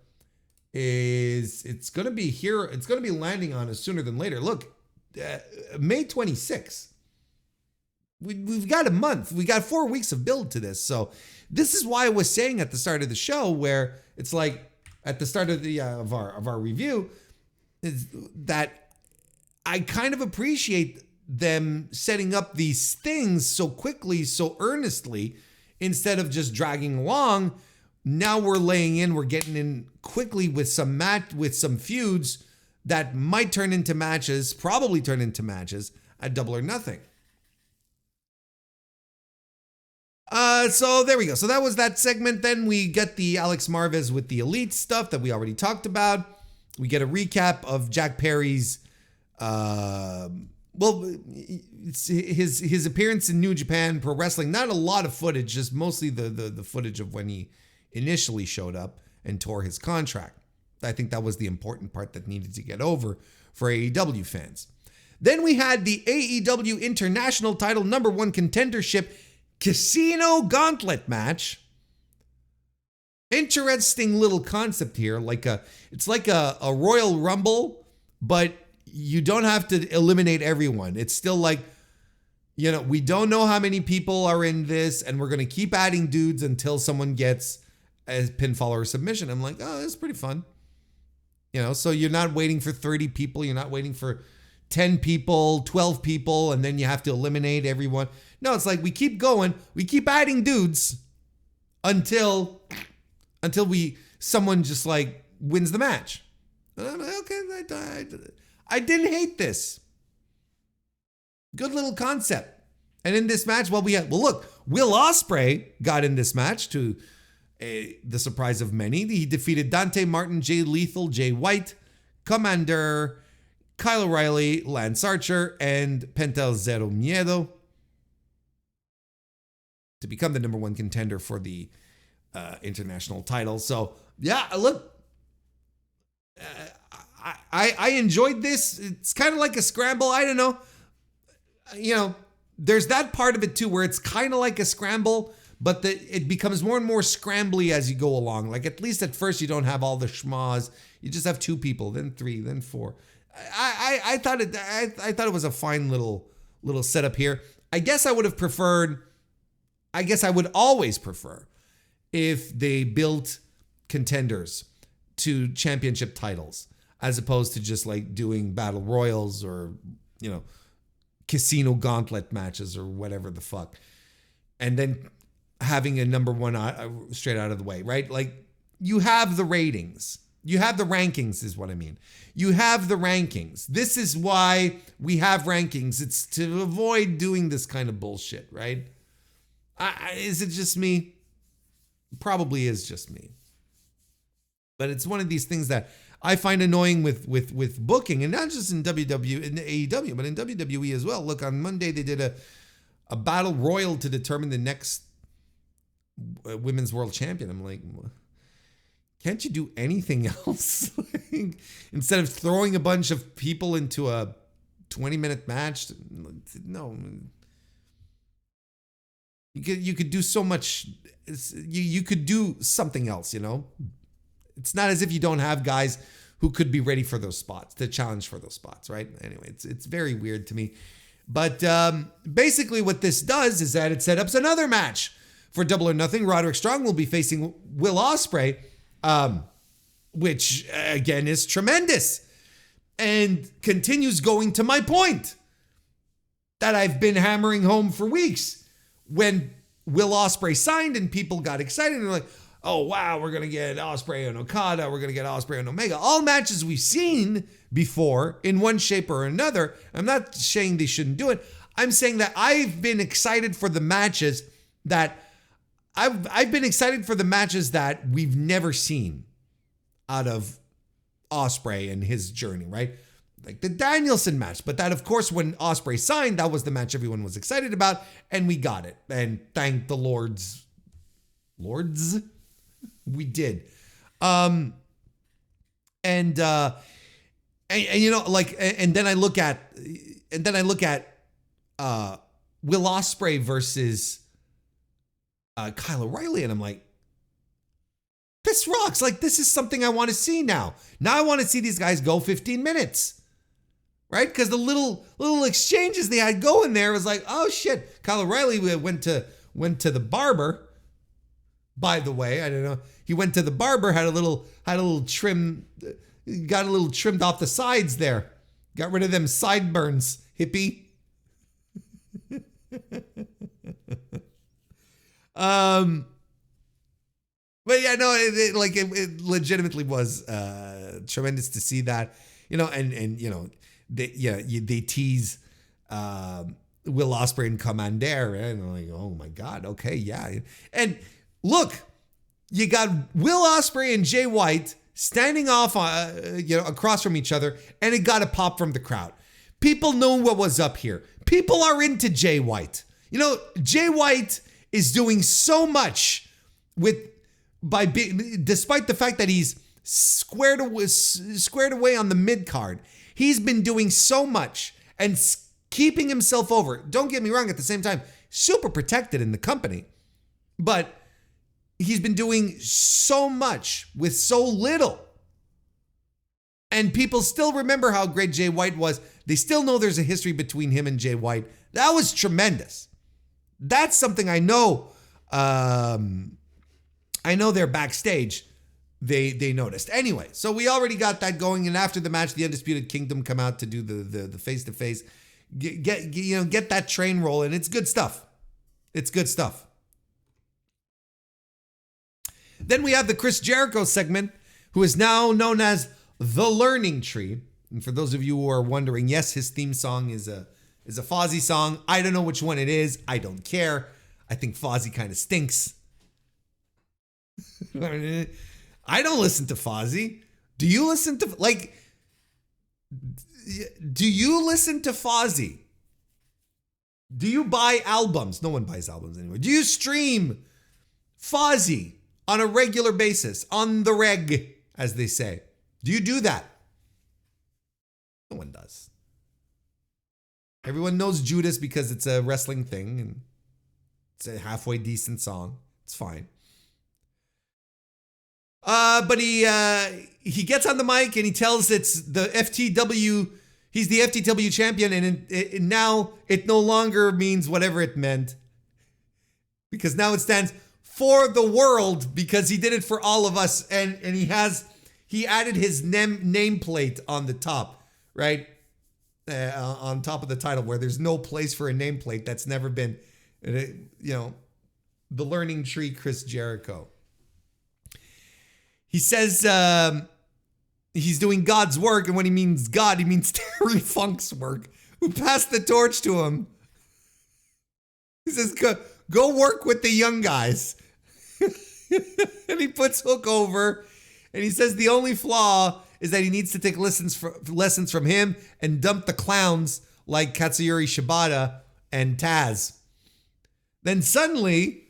it's going to be here. It's going to be landing on us sooner than later. Look, May 26th. We've got a month. We got 4 weeks of build to this. So this is why I was saying at the start of the show, where it's like at the start of the of our review, is that I kind of appreciate them setting up these things so quickly, so earnestly, instead of just dragging along. Now we're laying in, we're getting in quickly with some feuds that might turn into matches, probably turn into matches at Double or Nothing. So there we go. So that was that segment. Then we get the Alex Marvez with the Elite stuff that we already talked about. We get a recap of Jack Perry's, his appearance in New Japan Pro Wrestling. Not a lot of footage, just mostly the footage of when he initially showed up and tore his contract. I think that was the important part that needed to get over for AEW fans. Then we had the AEW International title #1 contendership Casino Gauntlet match. Interesting little concept here. It's like a Royal Rumble, but you don't have to eliminate everyone. It's still like, we don't know how many people are in this, and we're going to keep adding dudes until someone gets a pinfall or a submission. I'm like, oh, that's pretty fun. So you're not waiting for 30 people. You're not waiting for 10 people, 12 people, and then you have to eliminate everyone. No, it's like we keep going. We keep adding dudes until someone just like wins the match. And I'm like, okay, I didn't hate this. Good little concept. And in this match, look, Will Ospreay got in this match to the surprise of many. He defeated Dante Martin, Jay Lethal, Jay White, Commander, Kyle O'Reilly, Lance Archer, and Pentel Zero Miedo to become the #1 contender for the international title. So, yeah, look, I enjoyed this. It's kind of like a scramble. I don't know. There's that part of it too, where it's kind of like a scramble, but it becomes more and more scrambly as you go along. Like, at least at first you don't have all the schmas. You just have 2 people, then 3, then 4. I thought it was a fine little setup here. I guess I would always prefer if they built contenders to championship titles, as opposed to just like doing battle royals or, casino gauntlet matches or whatever the fuck. And then having a #1 straight out of the way, right? Like, you have the ratings. You have the rankings is what I mean. You have the rankings. This is why we have rankings. It's to avoid doing this kind of bullshit, right? Is it just me? Probably is just me. But it's one of these things that I find annoying with booking, and not just in AEW, but in WWE as well. Look, on Monday they did a battle royal to determine the next women's world champion. I'm like, can't you do anything else? Instead of throwing a bunch of people into a 20-minute match? No. You could do so much. You could do something else, It's not as if you don't have guys who could be ready for those spots, to challenge for those spots, right? Anyway, it's very weird to me. But basically what this does is that it set up another match for Double or Nothing. Roderick Strong will be facing Will Ospreay, which, again, is tremendous and continues going to my point that I've been hammering home for weeks. When Will Ospreay signed and people got excited and they're like, oh, wow, we're going to get Ospreay and Okada. We're going to get Ospreay and Omega. All matches we've seen before in one shape or another. I'm not saying they shouldn't do it. I'm saying that I've been excited for the matches that we've never seen out of Ospreay and his journey, right? Like the Danielson match. But that, of course, when Ospreay signed, that was the match everyone was excited about, and we got it. And thank the Lords, we did. And you know, like, and then I look at Will Ospreay versus Kyle O'Reilly, and I'm like, this rocks. Like, this is something I want to see now. Now I want to see these guys go 15 minutes. Right? Because the little exchanges they had going there was like, oh shit. Kyle O'Reilly went to the barber. By the way, I don't know. He went to the barber, had a little trim, got a little trimmed off the sides there. Got rid of them sideburns, hippie. But yeah, no, it legitimately was tremendous to see that, you know, and you know, they tease Will Ospreay and Commander, and I'm like, oh my God, okay, yeah. And look, you got Will Ospreay and Jay White standing off, across from each other, and it got a pop from the crowd. People know what was up here. People are into Jay White. You know, Jay White is doing so much despite the fact that he's squared away on the mid card. He's been doing so much and keeping himself over. Don't get me wrong, at the same time, super protected in the company. But he's been doing so much with so little. And people still remember how great Jay White was. They still know there's a history between him and Jay White. That was tremendous. That's something I know. I know they're backstage. They noticed. Anyway, so we already got that going, and after the match, the Undisputed Kingdom come out to do the face-to-face. Get that train rolling. It's good stuff. It's good stuff. Then we have the Chris Jericho segment, who is now known as The Learning Tree. And for those of you who are wondering, yes, his theme song is a Fozzy song. I don't know which one it is. I don't care. I think Fozzy kind of stinks. I don't listen to Fozzy. Do you listen to Fozzy? Do you buy albums? No one buys albums anymore. Do you stream Fozzy on a regular basis? On the reg, as they say. Do you do that? No one does. Everyone knows Judas because it's a wrestling thing and it's a halfway decent song. It's fine. But he gets on the mic and he tells it's the FTW. He's the FTW champion, and now it no longer means whatever it meant, because now it stands for the world, because he did it for all of us, and he added his nameplate on the top, right, on top of the title, where there's no place for a nameplate. That's never been, the Learning Tree, Chris Jericho. He says he's doing God's work, and when he means God, he means Terry Funk's work, who passed the torch to him. He says, go work with the young guys. And he puts Hook over, and he says the only flaw is that he needs to take lessons from him and dump the clowns like Katsuyori Shibata and Taz. Then suddenly,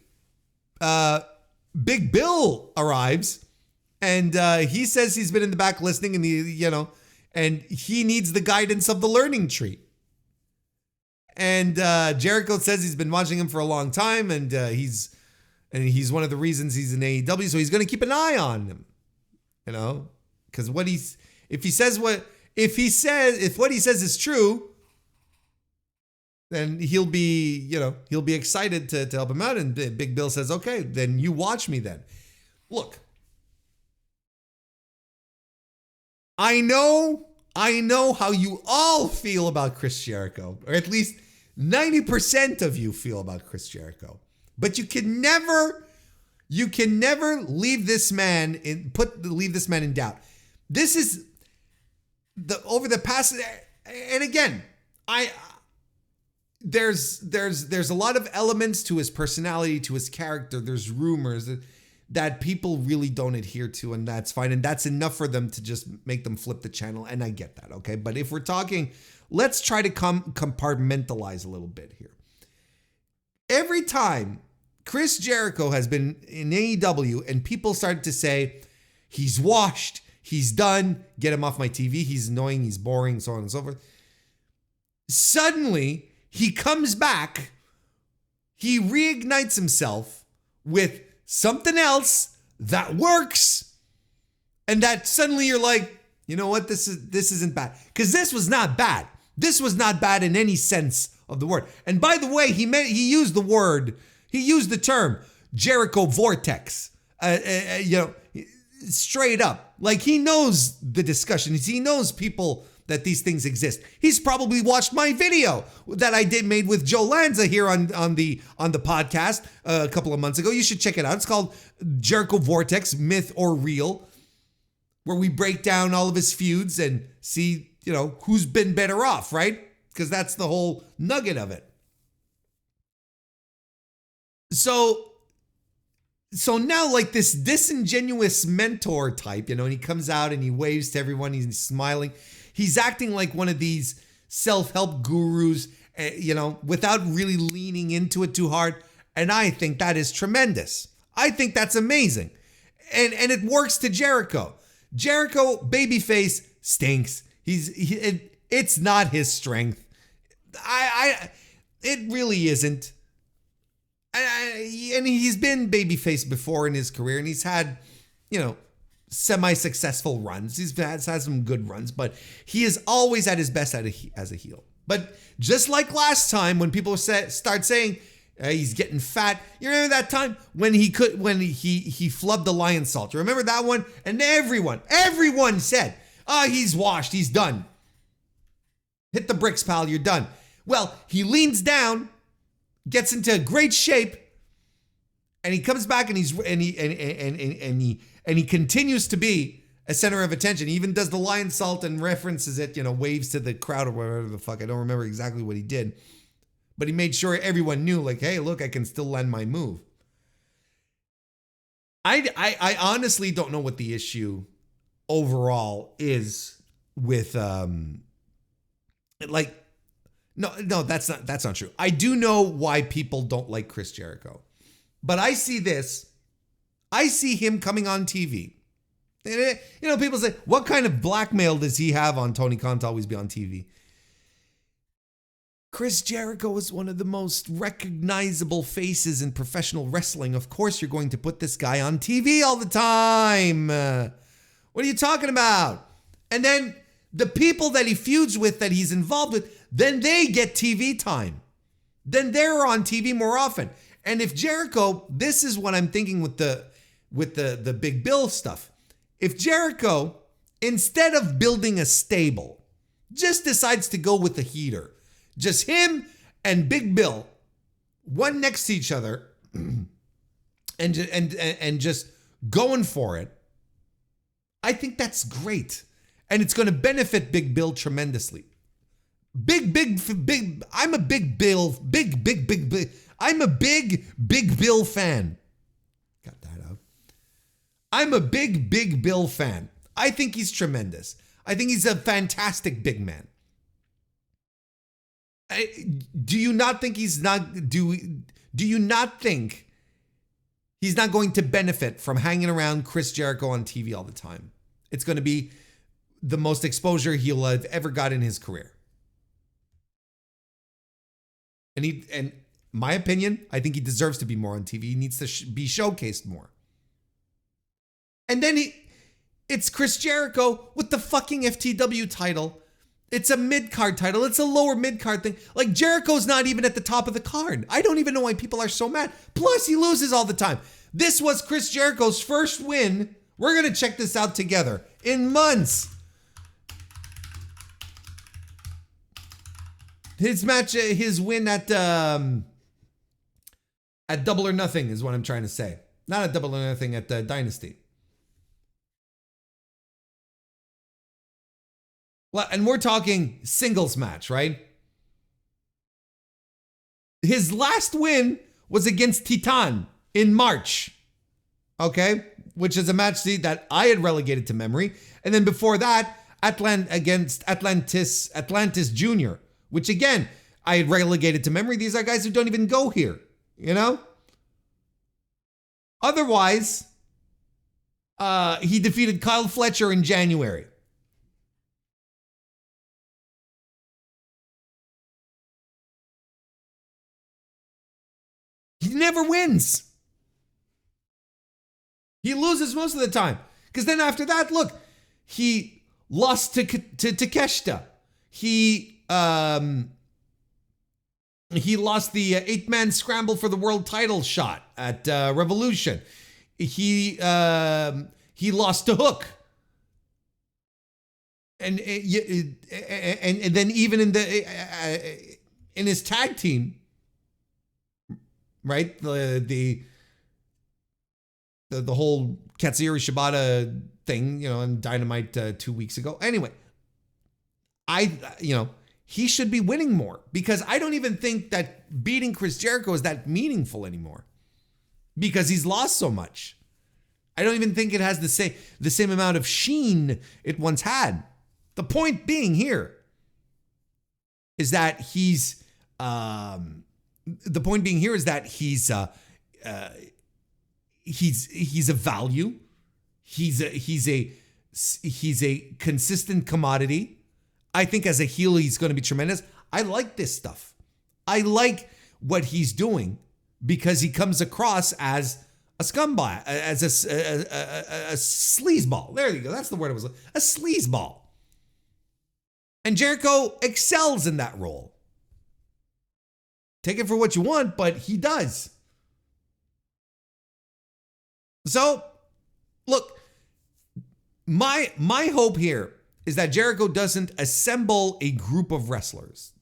Big Bill arrives. And he says he's been in the back listening, and he needs the guidance of the Learning Tree. And Jericho says he's been watching him for a long time, and he's one of the reasons he's in AEW. So he's going to keep an eye on him, because what he says is true, then he'll be excited to help him out. And Big Bill says, okay, then you watch me then. Look. I know how you all feel about Chris Jericho, or at least 90% of you feel about Chris Jericho. But you can never leave this man in doubt. This is over the past, and again, there's a lot of elements to his personality, to his character. There's rumors that people really don't adhere to, and that's fine. And that's enough for them to just make them flip the channel. And I get that, okay? But if we're talking, let's try to compartmentalize a little bit here. Every time Chris Jericho has been in AEW and people started to say, he's washed, He's done. Get him off my TV. He's annoying. He's boring, so on and so forth. Suddenly, he comes back. He reignites himself with something else that works. And that suddenly you're like, you know what? This isn't bad. Because this was not bad. This was not bad in any sense of the word. And by the way, he used the term Jericho Vortex. Straight up. Like, he knows the discussion. He knows people that these things exist. He's probably watched my video that I made with Joe Lanza here on the podcast a couple of months ago. You should check it out. It's called Jericho Vortex, Myth or Real, where we break down all of his feuds and see, who's been better off, right? Because that's the whole nugget of it. So now, like, this disingenuous mentor type, and he comes out and he waves to everyone, he's smiling. He's acting like one of these self-help gurus, without really leaning into it too hard. And I think that is tremendous. I think that's amazing. And it works to Jericho. Jericho, babyface, stinks. It's not his strength. It really isn't. And he's been babyface before in his career, and he's had, semi-successful runs. He's had some good runs, but he is always at his best as a heel. But just like last time, when people start saying he's getting fat, you remember that time when he flubbed the lion salt? You remember that one? And everyone said, he's washed, he's done. Hit the bricks, pal, you're done. Well, he leans down, gets into great shape, and he comes back and he continues to be a center of attention. He even does the lion salt and references it, waves to the crowd or whatever the fuck. I don't remember exactly what he did, but he made sure everyone knew, like, hey, look, I can still land my move. I honestly don't know what the issue overall is with No, that's not true. I do know why people don't like Chris Jericho. But I see him coming on TV. People say, what kind of blackmail does he have on Tony Khan to always be on TV? Chris Jericho is one of the most recognizable faces in professional wrestling. Of course, you're going to put this guy on TV all the time. What are you talking about? And then the people that he feuds with, that he's involved with, then they get TV time. Then they're on TV more often. And if Jericho, this is what I'm thinking with the Big Bill stuff. If Jericho, instead of building a stable, just decides to go with the heater, just him and Big Bill, one next to each other, and just going for it, I think that's great. And it's going to benefit Big Bill tremendously. I'm a Big Bill fan. Got that out. I'm a big Bill fan. I think he's tremendous. I think he's a fantastic big man. Do you not think he's not going to benefit from hanging around Chris Jericho on TV all the time? It's going to be the most exposure he'll have ever got in his career. And my opinion, I think he deserves to be more on TV. He needs to be showcased more. And then it's Chris Jericho with the fucking FTW title. It's a mid-card title. It's a lower mid-card thing. Like, Jericho's not even at the top of the card. I don't even know why people are so mad. Plus, he loses all the time. This was Chris Jericho's first win. We're going to check this out together in months. His win at Double or Nothing is what I'm trying to say. Not at Double or Nothing, at Dynasty. Well, and we're talking singles match, right? His last win was against Titan in March. Okay? Which is a match that I had relegated to memory. And then before that, against Atlantis Jr., which again, I had relegated to memory. These are guys who don't even go here, Otherwise, He defeated Kyle Fletcher in January. He never wins. He loses most of the time. Because then after that, look, he lost to Takeshita. He lost the 8-man scramble for the world title shot at Revolution. He lost to Hook. And then even in his tag team, right? The whole Katsuyori Shibata thing, in Dynamite 2 weeks ago. Anyway, he should be winning more because I don't even think that beating Chris Jericho is that meaningful anymore because he's lost so much. I don't even think it has the same amount of sheen it once had. The point being here is that he's a value. He's a consistent commodity. I think as a heel, he's going to be tremendous. I like this stuff. I like what he's doing because he comes across as a scumbag, as a sleazeball. There you go. That's the word it was. A sleazeball. And Jericho excels in that role. Take it for what you want, but he does. So, look, my hope here is that Jericho doesn't assemble a group of wrestlers,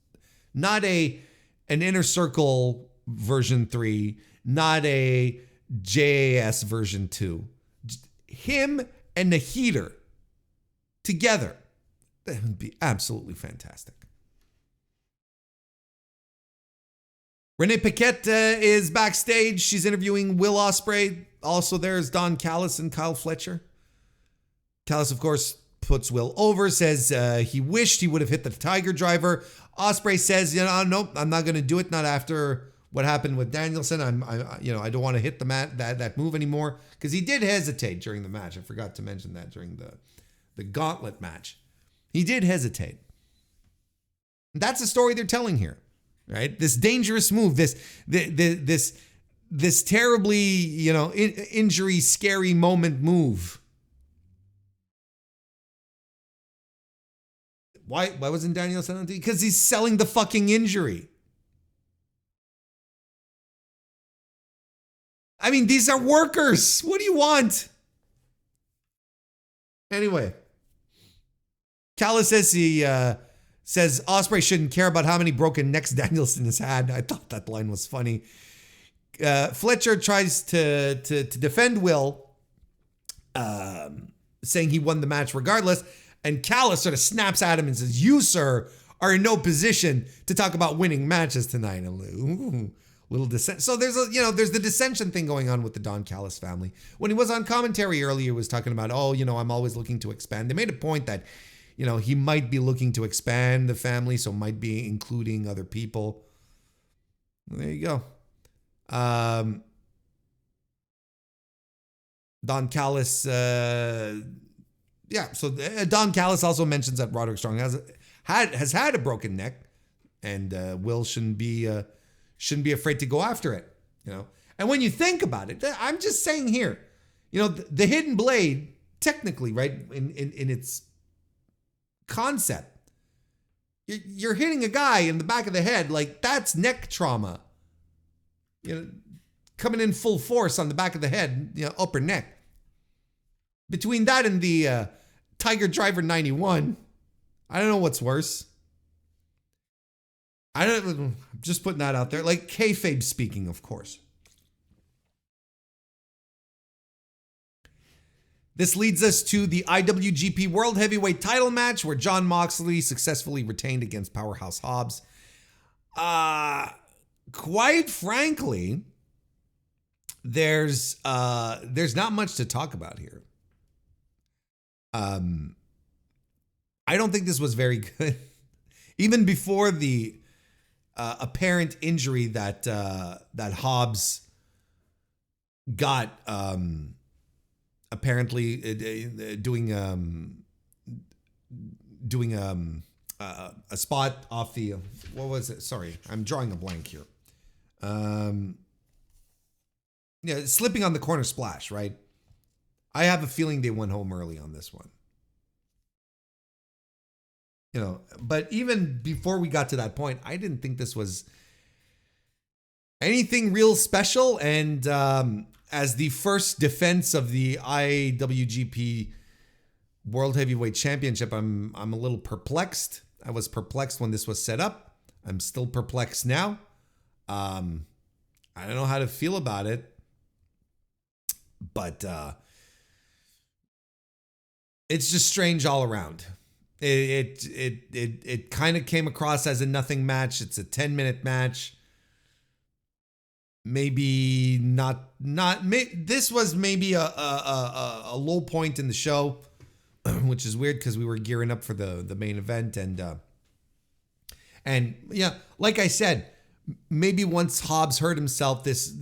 not an Inner Circle version 3, not a JAS version 2. Him and the Heater together. That would be absolutely fantastic. Renee Paquette is backstage. She's interviewing Will Ospreay. Also there's Don Callis and Kyle Fletcher. Callis, of course, puts Will over, says he wished he would have hit the Tiger Driver. Ospreay says, nope, I'm not going to do it. Not after what happened with Danielson. I don't want to hit the that move anymore because he did hesitate during the match. I forgot to mention that during the gauntlet match. He did hesitate. That's the story they're telling here, right? This dangerous move, this terribly, injury, scary moment move. Why wasn't Danielson on TV? Because he's selling the fucking injury. I mean, these are workers. What do you want? Anyway, Callis says says Ospreay shouldn't care about how many broken necks Danielson has had. I thought that line was funny. Fletcher tries to defend Will, saying he won the match regardless. And Callis sort of snaps at him and says, "You, sir, are in no position to talk about winning matches tonight." Ooh, little dissent. So there's there's the dissension thing going on with the Don Callis family. When he was on commentary earlier, he was talking about, I'm always looking to expand. They made a point that, he might be looking to expand the family, so might be including other people. There you go. Don Callis, so Don Callis also mentions that Roderick Strong has had a broken neck, and Will shouldn't be afraid to go after it, And when you think about it, I'm just saying here, the hidden blade, technically, right, in its concept, you're hitting a guy in the back of the head, like that's neck trauma, coming in full force on the back of the head, upper neck. Between that and the Tiger Driver 91, I don't know what's worse. I'm just putting that out there. Like kayfabe speaking, of course. This leads us to the IWGP World Heavyweight title match where Jon Moxley successfully retained against Powerhouse Hobbs. Quite frankly, there's not much to talk about here. I don't think this was very good. Even before the apparent injury that Hobbs got apparently doing a spot off the, what was it? Sorry, I'm drawing a blank here. Slipping on the corner splash, right? I have a feeling they went home early on this one. But even before we got to that point, I didn't think this was anything real special. And as the first defense of the IWGP World Heavyweight Championship, I'm a little perplexed. I was perplexed when this was set up. I'm still perplexed now. I don't know how to feel about it. But it's just strange all around. It kind of came across as a nothing match. It's a 10-minute match. Maybe not. This was maybe a low point in the show, which is weird because we were gearing up for the main event, and yeah, like I said, maybe once Hobbs hurt himself, this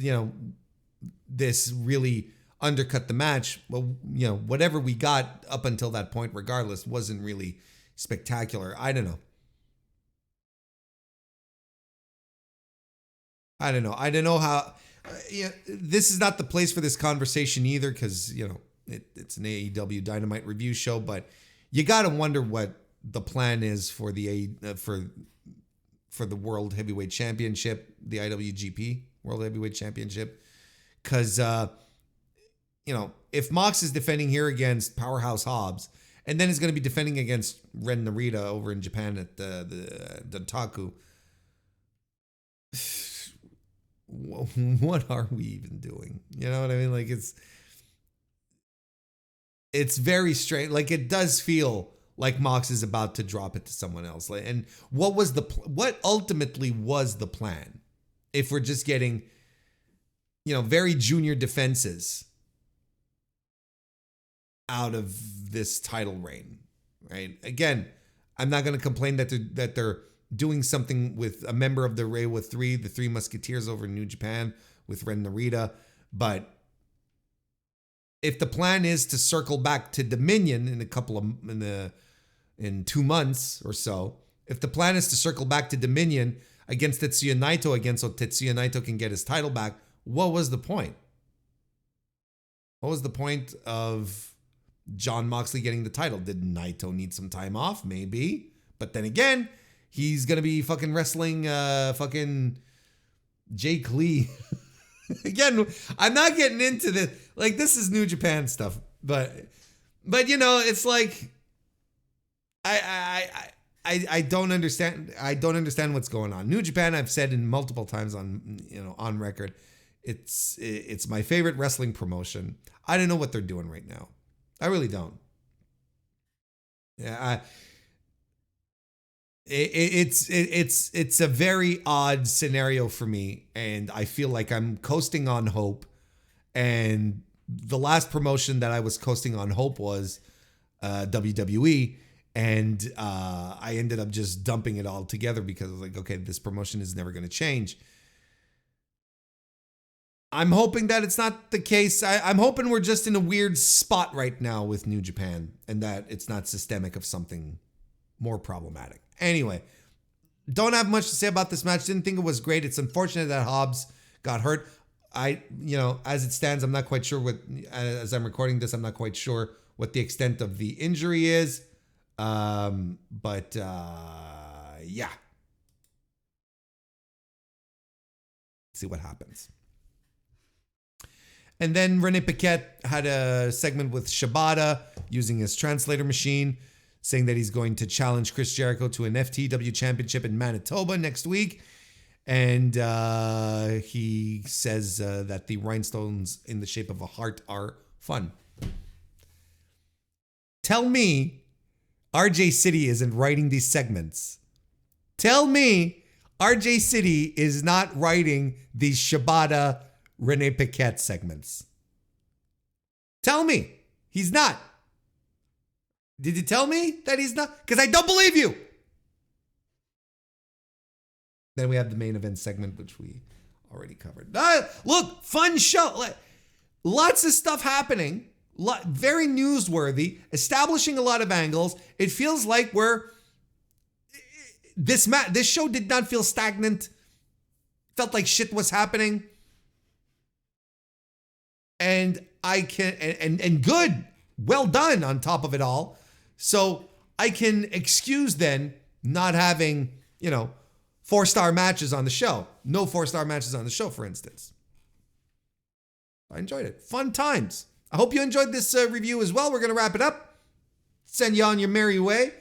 really undercut the match. Well, whatever we got up until that point, regardless, wasn't really spectacular. I don't know. I don't know how. This is not the place for this conversation either, because it's an AEW Dynamite review show. But you got to wonder what the plan is for the for the World Heavyweight Championship, the IWGP World Heavyweight Championship, because if Mox is defending here against Powerhouse Hobbs, and then is going to be defending against Ren Narita over in Japan at the Taku. What are we even doing? You know what I mean? Like it's very strange. Like it does feel like Mox is about to drop it to someone else. And what ultimately was the plan? If we're just getting, very junior defenses out of this title reign, right? Again, I'm not going to complain that they're doing something with a member of the Reiwa 3, the Three Musketeers over in New Japan with Ren Narita. But if the plan is to circle back to Dominion in 2 months or so, if the plan is to circle back to Dominion against Tetsuya Naito again, so Tetsuya Naito can get his title back, what was the point? What was the point of Jon Moxley getting the title? Did Naito need some time off? Maybe. But then again, he's going to be fucking wrestling fucking Jake Lee. Again, I'm not getting into this. Like, this is New Japan stuff. But it's like, I don't understand. I don't understand what's going on. New Japan, I've said in multiple times on record, it's my favorite wrestling promotion. I don't know what they're doing right now. I really don't. Yeah, it's a very odd scenario for me, and I feel like I'm coasting on hope. And the last promotion that I was coasting on hope was WWE, and I ended up just dumping it all together because I was like, okay, this promotion is never going to change. I'm hoping that it's not the case. I'm hoping we're just in a weird spot right now with New Japan, and that it's not systemic of something more problematic. Anyway, don't have much to say about this match. Didn't think it was great. It's unfortunate that Hobbs got hurt. As it stands, I'm not quite sure as I'm recording this, I'm not quite sure what the extent of the injury is. Yeah. See what happens. And then Renee Paquette had a segment with Shibata using his translator machine, saying that he's going to challenge Chris Jericho to an FTW championship in Manitoba next week. And he says that the rhinestones in the shape of a heart are fun. Tell me RJ City isn't writing these segments. Tell me RJ City is not writing these Shibata Renee Paquette segments. Tell me he's not. Did you tell me that he's not? Because I don't believe you. Then we have the main event segment, which we already covered. Look, fun show. Lots of stuff happening. very newsworthy, establishing a lot of angles. It feels like this show did not feel stagnant. Felt like shit was happening. And good. Well done on top of it all. So I can excuse then not having, 4-star matches on the show. No 4-star matches on the show, for instance. I enjoyed it. Fun times. I hope you enjoyed this review as well. We're going to wrap it up. Send you on your merry way.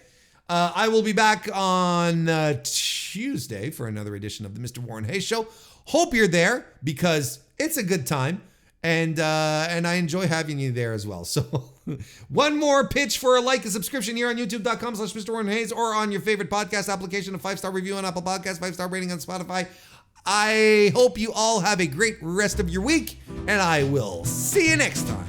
I will be back on Tuesday for another edition of the Mr. Warren Hayes Show. Hope you're there because it's a good time. And I enjoy having you there as well. So one more pitch for a like and subscription here on youtube.com/Mr. Warren Hayes or on your favorite podcast application, a 5-star review on Apple Podcasts, 5-star rating on Spotify. I hope you all have a great rest of your week, and I will see you next time.